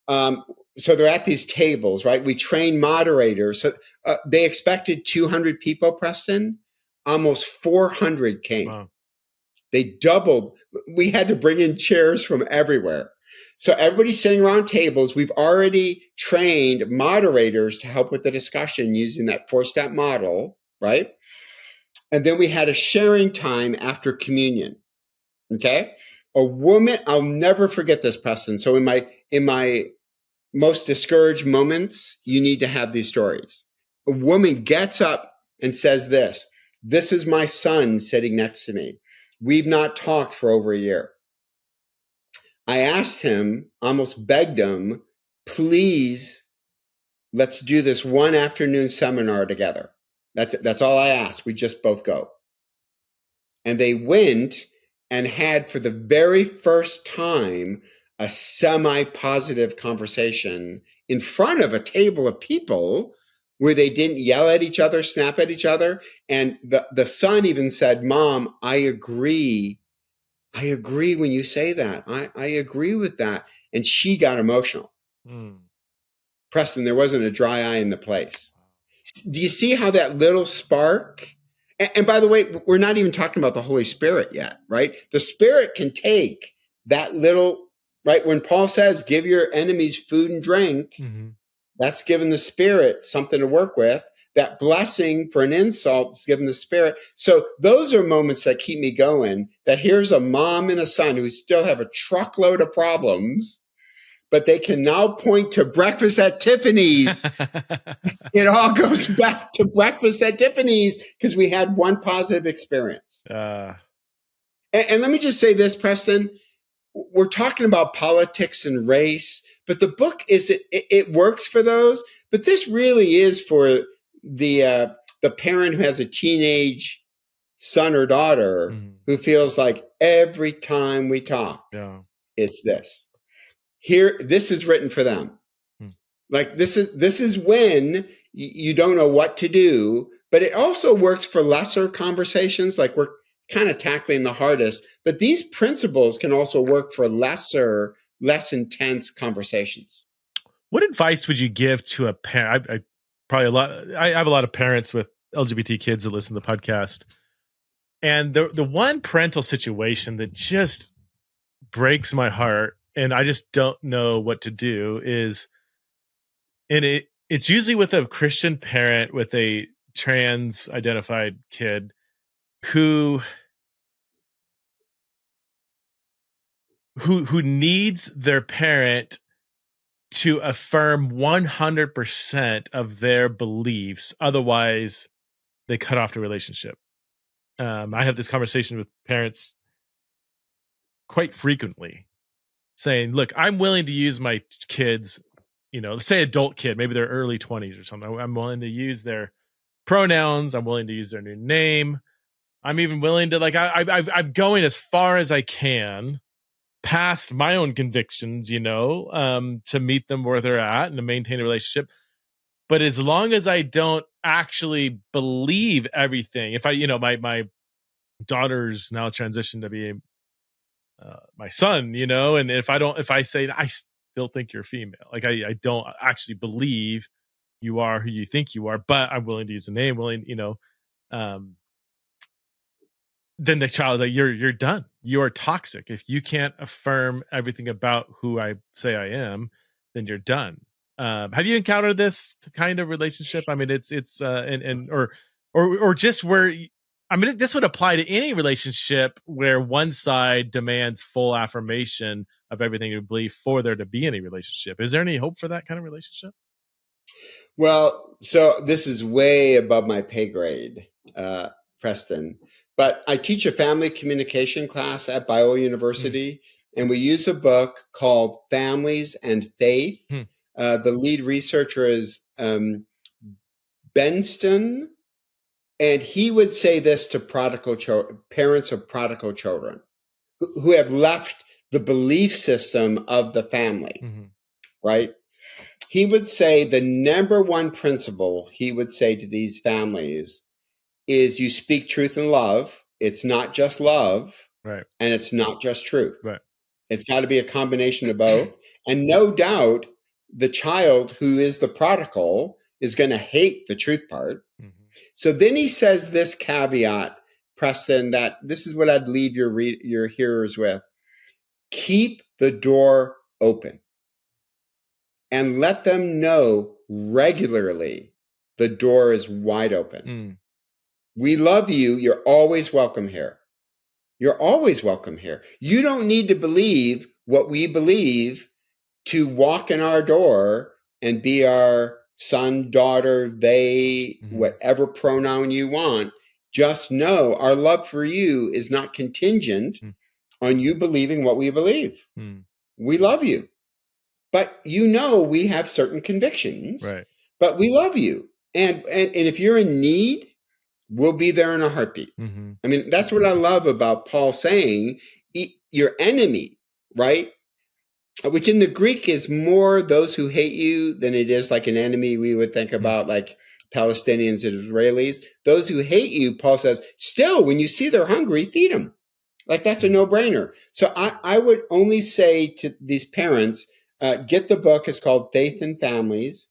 So they're at these tables, right? We train moderators. So they expected 200 people, Preston. Almost 400 came. Wow. They doubled. We had to bring in chairs from everywhere. So everybody's sitting around tables. We've already trained moderators to help with the discussion using that 4-step model, right? And then we had a sharing time after communion. Okay. A woman, I'll never forget this, Preston. So in my most discouraged moments, you need to have these stories. A woman gets up and says this is my son sitting next to me. We've not talked for over a year. I asked him, almost begged him, please, let's do this one afternoon seminar together. That's all I asked. We just both go. And they went and had, for the very first time, a semi-positive conversation in front of a table of people where they didn't yell at each other, snap at each other. And the son even said, Mom, I agree. I agree when you say that. I agree with that. And she got emotional. Preston, there wasn't a dry eye in the place. Do you see how that little spark? And by the way, we're not even talking about the Holy Spirit yet, right? The Spirit can take that little, right? When Paul says, give your enemies food and drink, that's giving the Spirit something to work with. That blessing for an insult is giving the Spirit. So those are moments that keep me going, that here's a mom and a son who still have a truckload of problems, but they can now point to breakfast at Tiffany's. It all goes back to breakfast at Tiffany's because we had one positive experience. And let me just say this, Preston. We're talking about politics and race, but the book it works for those. But this really is for the parent who has a teenage son or daughter who feels like every time we talk, it's this. Here, this is written for them. Like this is when you don't know what to do, but it also works for lesser conversations. Like we're kind of tackling the hardest, but these principles can also work for lesser, less intense conversations. What advice would you give to a parent? I have a lot of parents with LGBT kids that listen to the podcast. And the one parental situation that just breaks my heart and I just don't know what to do is, and it's usually with a Christian parent with a trans identified kid who needs their parent to affirm 100% of their beliefs. Otherwise, they cut off the relationship. I have this conversation with parents quite frequently saying, look, I'm willing to use my kids, let's say adult kid, maybe they're early 20s or something. I'm willing to use their pronouns. I'm willing to use their new name. I'm even willing to I'm going as far as I can past my own convictions, to meet them where they're at and to maintain a relationship. But as long as I don't actually believe everything, if my daughter's now transitioned to be my son, and if I say I still think you're female, like I don't actually believe you are who you think you are, but I'm willing to use a name, then the child, like you're done. You are toxic. If you can't affirm everything about who I say I am, then you're done. Have you encountered this kind of relationship? I mean, it's or just where. I mean, this would apply to any relationship where one side demands full affirmation of everything you believe for there to be any relationship. Is there any hope for that kind of relationship? Well, so this is way above my pay grade, Preston. But I teach a family communication class at Biola University, and we use a book called Families and Faith. The lead researcher is Benston. And he would say this to parents of prodigal children who have left the belief system of the family, right? He would say the number one principle he would say to these families is you speak truth in love. It's not just love, right, and it's not just truth. right. It's got to be a combination of both. And no doubt the child who is the prodigal is going to hate the truth part. So then he says this caveat, Preston, that this is what I'd leave your hearers with. Keep the door open and let them know regularly the door is wide open. We love you. You're always welcome here. You're always welcome here. You don't need to believe what we believe to walk in our door and be our son, daughter, they, whatever pronoun you want. Just know our love for you is not contingent on you believing what we believe. We love you. But we have certain convictions, right, but we love you. And if you're in need, we'll be there in a heartbeat. I mean, that's what I love about Paul saying, your enemy, right? Which in the Greek is more those who hate you than it is like an enemy we would think about like Palestinians and Israelis. Those who hate you, Paul says, still, when you see they're hungry, feed them. Like that's a no-brainer. So I would only say to these parents, get the book. It's called Faith in Families.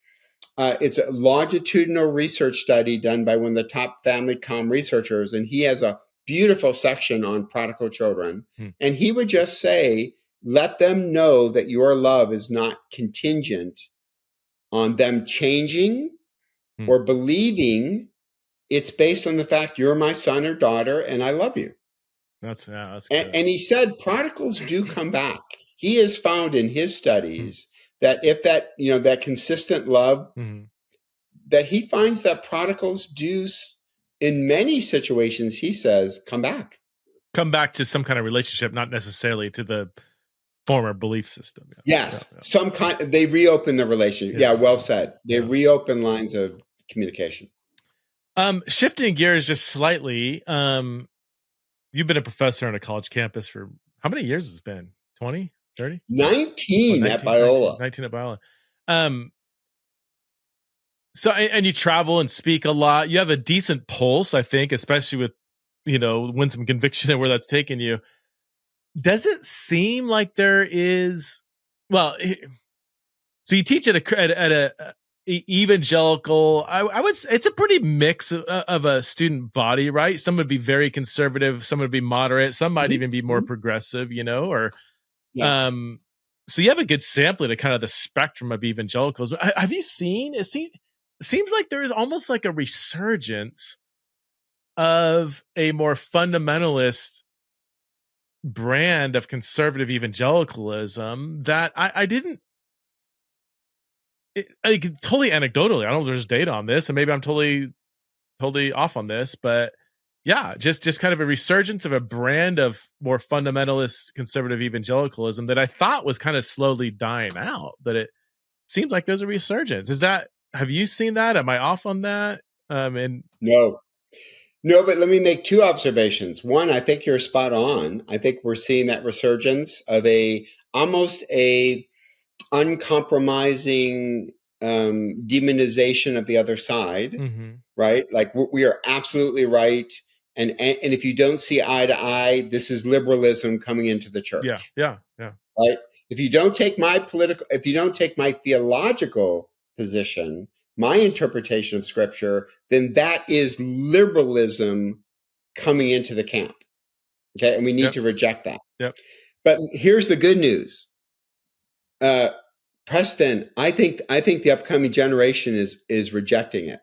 It's a longitudinal research study done by one of the top family comm researchers, and he has a beautiful section on prodigal children. And he would just say, let them know that your love is not contingent on them changing or believing. It's based on the fact you're my son or daughter, and I love you. That's good. And he said prodigals do come back. He has found in his studies that if that consistent love, that he finds that prodigals do, in many situations, he says, come back to some kind of relationship, not necessarily to the former belief system. Yes, some kind. They reopen the relationship. Yeah, well said. They reopen lines of communication. Shifting gears just slightly. You've been a professor on a college campus for how many years has it been? 20, 30? 19 at Biola. 19 at Biola. So, and you travel and speak a lot. You have a decent pulse, I think, especially with, Winsome Conviction and where that's taken you. Does it seem like there is, well, so you teach at a evangelical, I would say it's a pretty mix of a student body, right? Some would be very conservative, some would be moderate, some might even be more progressive, or so you have a good sampling of kind of the spectrum of evangelicals. Have you seen it seems like there is almost like a resurgence of a more fundamentalist brand of conservative evangelicalism that I didn't totally anecdotally. I don't know if there's data on this, and maybe I'm totally off on this, but yeah, just kind of a resurgence of a brand of more fundamentalist conservative evangelicalism that I thought was kind of slowly dying out. But it seems like there's a resurgence. Have you seen that? Am I off on that? No, but let me make two observations. One, I think you're spot on. I think we're seeing that resurgence of almost a uncompromising demonization of the other side, right? Like we are absolutely right. And if you don't see eye to eye, this is liberalism coming into the church. Yeah. Right? If you don't take my theological position, my interpretation of scripture, then that is liberalism coming into the camp. Okay. And we need to reject that. Yep. But here's the good news. Preston, I think the upcoming generation is rejecting it.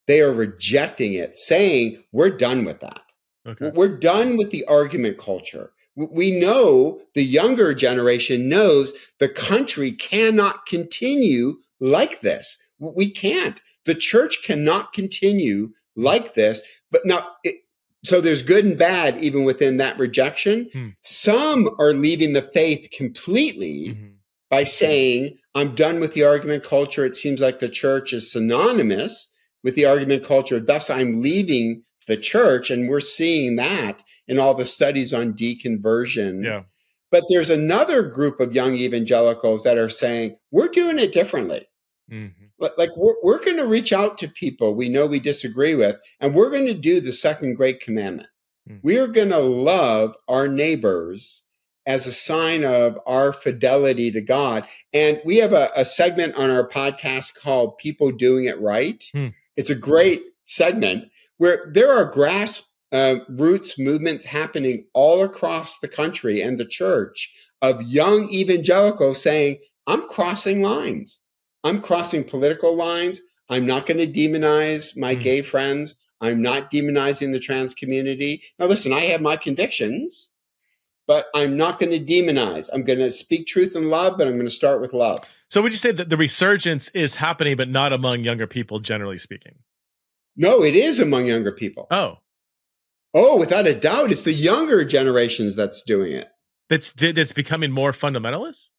They are rejecting it, saying we're done with that. Okay. We're done with the argument culture. We know the younger generation knows the country cannot continue like this. We can't. The church cannot continue like this. But now, so there's good and bad even within that rejection. Some are leaving the faith completely by saying, I'm done with the argument culture. It seems like the church is synonymous with the argument culture. Thus, I'm leaving the church. And we're seeing that in all the studies on deconversion. Yeah. But there's another group of young evangelicals that are saying, we're doing it differently. Mm-hmm. Like we're going to reach out to people we know we disagree with, and we're going to do the second great commandment. Mm-hmm. We are going to love our neighbors as a sign of our fidelity to God. And we have a segment on our podcast called People Doing It Right. It's a great segment where there are roots movements happening all across the country and the church of young evangelicals saying, I'm crossing lines. I'm crossing political lines. I'm not going to demonize my gay friends. I'm not demonizing the trans community. Now, listen, I have my convictions, but I'm not going to demonize. I'm going to speak truth in love, but I'm going to start with love. So would you say that the resurgence is happening, but not among younger people, generally speaking? No, it is among younger people. Oh, without a doubt. It's the younger generations that's doing it. That's becoming more fundamentalist?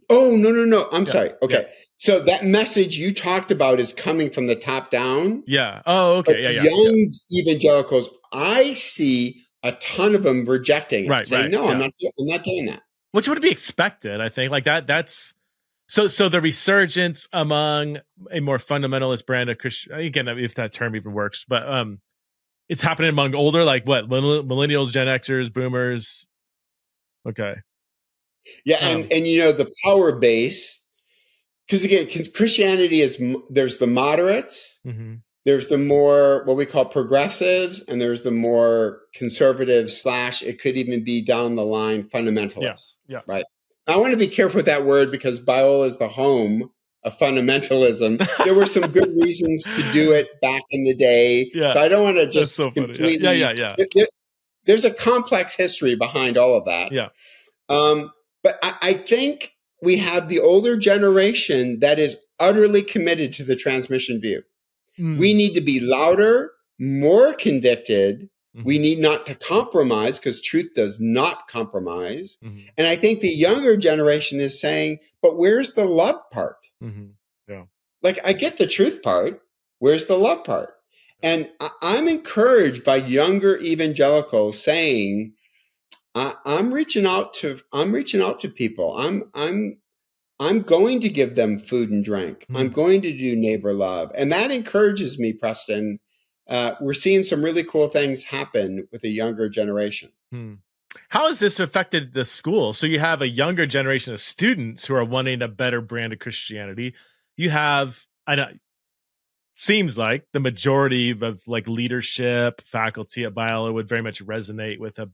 Oh, no. I'm sorry. Okay. Yeah. So that message you talked about is coming from the top down. Yeah. Oh, okay. But young evangelicals, I see a ton of them rejecting it, saying, no, I'm not doing that. Which would be expected, I think. Like that's so the resurgence among a more fundamentalist brand of Christian, again, if that term even works, but it's happening among older, like what, millennials, Gen Xers, boomers. Okay. Yeah, and the power base, because again, Christianity there's the moderates, there's the more what we call progressives, and there's the more conservative / it could even be down the line fundamentalists. Yeah. Right. Now, I want to be careful with that word because Biola is the home of fundamentalism. There were some good reasons to do it back in the day. Yeah. So I don't want to just completely. Yeah. There's a complex history behind all of that. Yeah. But I think we have the older generation that is utterly committed to the transmission view. We need to be louder, more convicted. We need not to compromise because truth does not compromise. And I think the younger generation is saying, but where's the love part? Yeah. Like, I get the truth part. Where's the love part? And I'm encouraged by younger evangelicals saying, I'm reaching out to people. I'm going to give them food and drink. I'm going to do neighbor love. And that encourages me, Preston. We're seeing some really cool things happen with the younger generation. How has this affected the school? So you have a younger generation of students who are wanting a better brand of Christianity. You have, seems like the majority of like leadership, faculty at Biola would very much resonate with a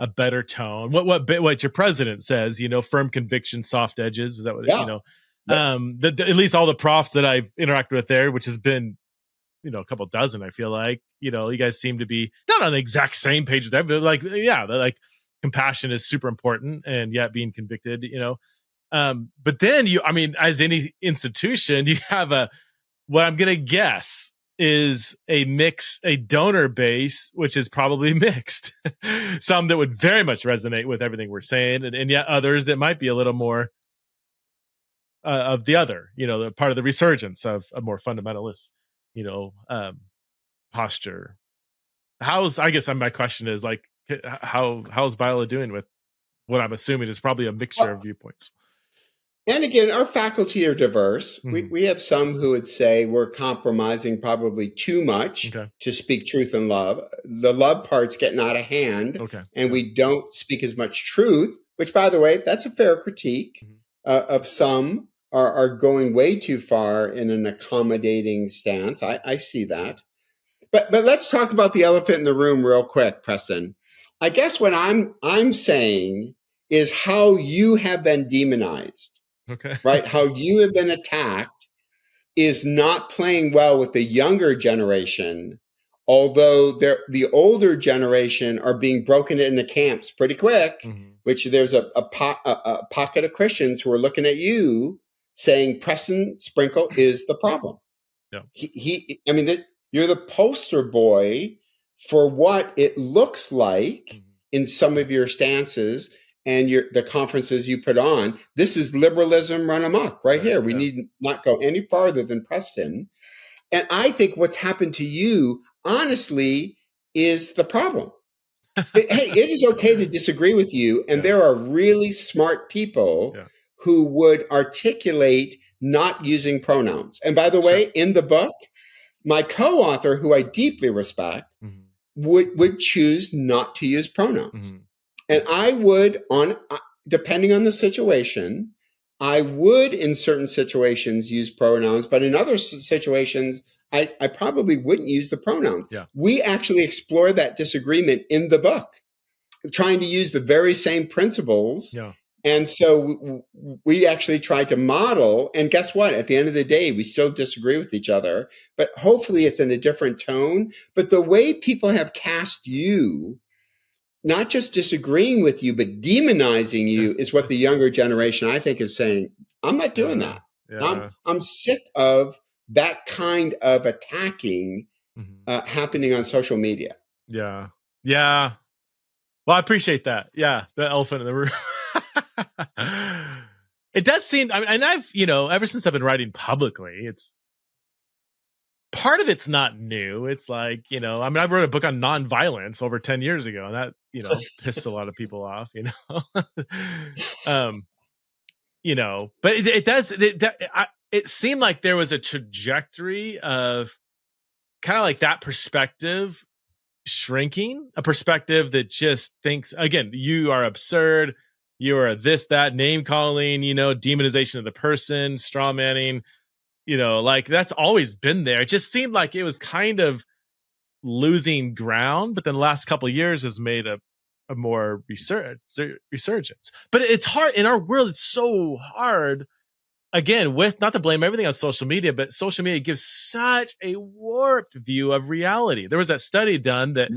better tone. What your president says, firm conviction, soft edges. Is that what at least all the profs that I've interacted with there, which has been, a couple dozen, I feel like, you guys seem to be not on the exact same page with that, but like compassion is super important and yet being convicted, but then as any institution, you have what I'm going to guess is a donor base, which is probably mixed. Some that would very much resonate with everything we're saying, and yet others that might be a little more of the other, the part of the resurgence of a more fundamentalist, posture. I guess my question is like, how's Biola doing with what I'm assuming is probably a mixture of viewpoints? And again, our faculty are diverse. We have some who would say we're compromising probably too much to speak truth and love. The love part's getting out of hand, and we don't speak as much truth, which, by the way, that's a fair critique of some are going way too far in an accommodating stance. I see that. But let's talk about the elephant in the room real quick, Preston. I guess what I'm saying is how you have been demonized. Right? How you have been attacked is not playing well with the younger generation, although the older generation are being broken into camps pretty quick, which there's a pocket of Christians who are looking at you saying Preston Sprinkle is the problem. Yeah. You're the poster boy for what it looks like in some of your stances and the conferences you put on. This is liberalism run amok right here. We need not go any farther than Preston. And I think what's happened to you, honestly, is the problem. Hey, it is okay to disagree with you. And there are really smart people who would articulate not using pronouns. And by the way, in the book, my co-author, who I deeply respect, would choose not to use pronouns. And I would, depending on the situation, I would in certain situations use pronouns, but in other situations, I probably wouldn't use the pronouns. We actually explore that disagreement in the book, trying to use the very same principles. And so we actually tried to model, and guess what? At the end of the day, we still disagree with each other, but hopefully it's in a different tone. But the way people have cast you, not just disagreeing with you, but demonizing you, is what the younger generation, I think, is saying, I'm not doing that. I'm sick of that kind of attacking happening on social media. Yeah. Well, I appreciate that. Yeah, the elephant in the room. It does seem, I mean, and I've, ever since I've been writing publicly, it's part of it's not new. It's like, I mean, I wrote a book on nonviolence over 10 years ago, and that, pissed a lot of people off, but it does, it seemed like there was a trajectory of kind of like that perspective shrinking, a perspective that just thinks, again, you are absurd, you are this, that, name calling, demonization of the person, straw manning, like that's always been there. It just seemed like it was kind of losing ground, but then the last couple of years has made a more resurgence. But it's hard in our world. It's so hard, again, with not to blame everything on social media, but social media gives such a warped view of reality. There was that study done that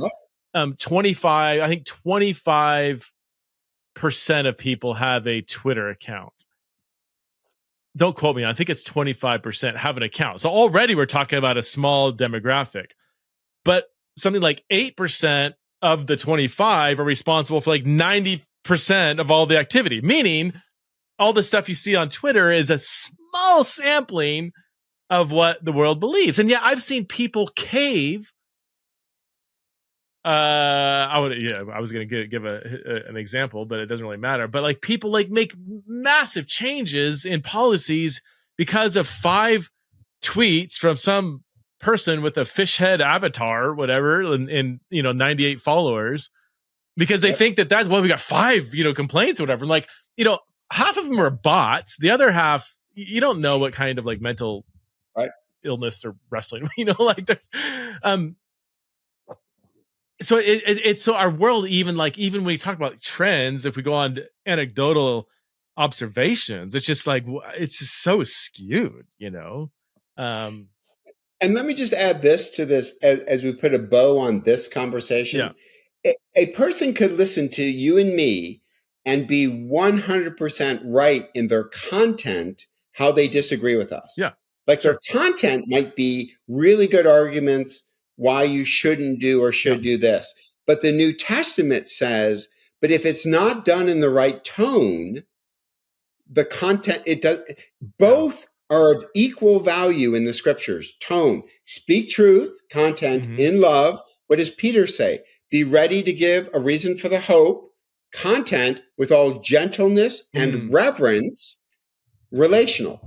25% of people have a Twitter account. Don't quote me. I think it's 25% have an account. So already we're talking about a small demographic, but something like 8% of the 25 are responsible for like 90% of all the activity, meaning all the stuff you see on Twitter is a small sampling of what the world believes. And yeah, I've seen people cave. I was going to give an example, but it doesn't really matter. But like people like make massive changes in policies because of 5 tweets from some person with a fish head avatar, whatever, and 98 followers, because they think that's, well, we got 5, complaints or whatever. And like, half of them are bots. The other half, you don't know what kind of like mental illness they're wrestling, like, so it's so our world, even when we talk about trends, if we go on anecdotal observations, it's just like, it's just so skewed, And let me just add this to this as we put a bow on this conversation. A person could listen to you and me and be 100% right in their content, how they disagree with us. Like their content might be really good arguments why you shouldn't do or should do this. But the New Testament says, but if it's not done in the right tone, the content, it does, both are of equal value in the scriptures. Tone, speak truth, content in love. What does Peter say? Be ready to give a reason for the hope, content with all gentleness and reverence, relational.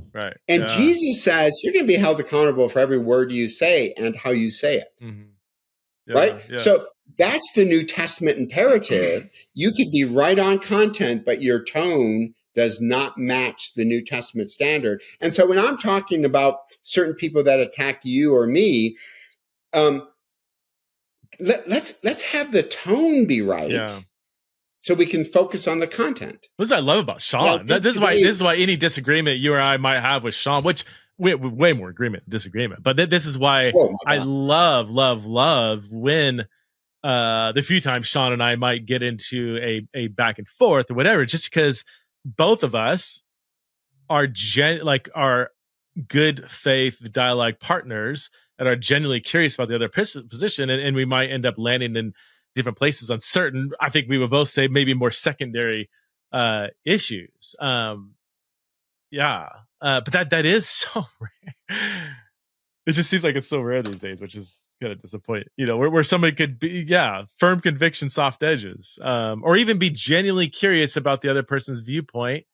And Jesus says you're going to be held accountable for every word you say and how you say it. So that's the New Testament imperative. You could be right on content, but your tone does not match the New Testament standard. And so when I'm talking about certain people that attack you or me, let's have the tone be right. So we can focus on the content. What I love about Sean, this is why any disagreement you or I might have with Sean, which we have way more agreement than disagreement, but this is why I love when the few times Sean and I might get into a back and forth or whatever, just because both of us are are good faith dialogue partners and are genuinely curious about the other position, and we might end up landing in different places on certain, I think we would both say, maybe more secondary issues. But that is so rare. It just seems like it's so rare these days, which is kind of disappointing. Where somebody could be, firm conviction, soft edges, or even be genuinely curious about the other person's viewpoint,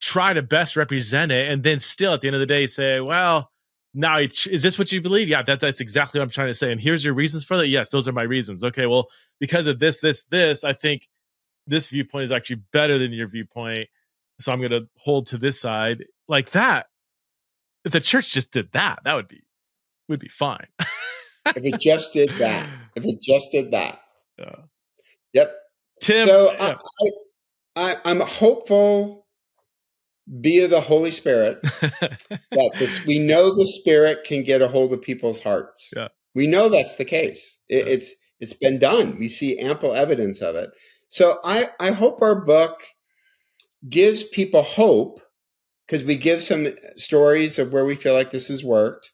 try to best represent it, and then still at the end of the day say, well, now is this what you believe? Yeah, that's exactly what I'm trying to say. And here's your reasons for that. Yes, those are my reasons. Okay, well, because of this, I think this viewpoint is actually better than your viewpoint. So I'm going to hold to this side like that. If the church just did that, that would be fine. If it just did that. Yeah. Yep. Tim. So Yeah. I'm hopeful via the Holy Spirit that we know the Spirit can get a hold of people's hearts. Yeah. We know that's the case. It's been done. We see ample evidence of it. So I hope our book gives people hope, because we give some stories of where we feel like this has worked.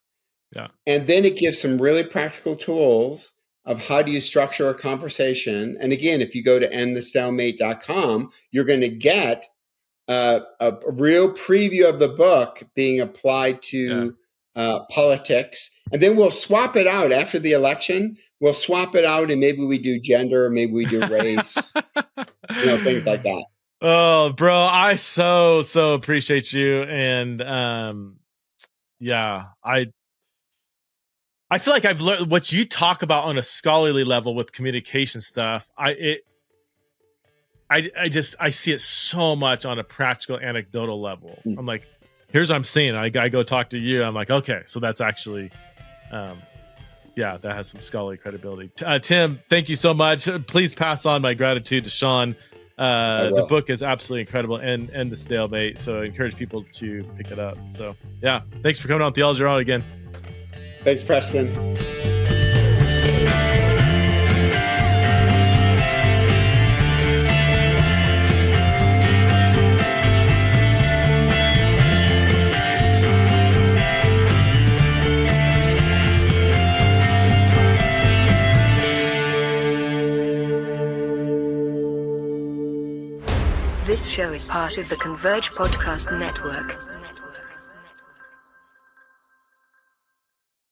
Yeah. And then it gives some really practical tools of how do you structure a conversation. And again, if you go to endthestalemate.com, you're going to get a real preview of the book being applied to politics. And then we'll swap it out after the election. We'll swap it out, and maybe we do gender, maybe we do race, things like that. Oh, bro, I so appreciate you. And I feel like I've learned what you talk about on a scholarly level with communication stuff. I see it so much on a practical, anecdotal level. I'm like, here's what I'm seeing. I go talk to you. I'm like, okay, so that's actually, that has some scholarly credibility. Tim, thank you so much. Please pass on my gratitude to Sean. The book is absolutely incredible, and End the Stalemate. So I encourage people to pick it up. So thanks for coming on Theology On again. Thanks, Preston. This show is part of the Converge Podcast Network.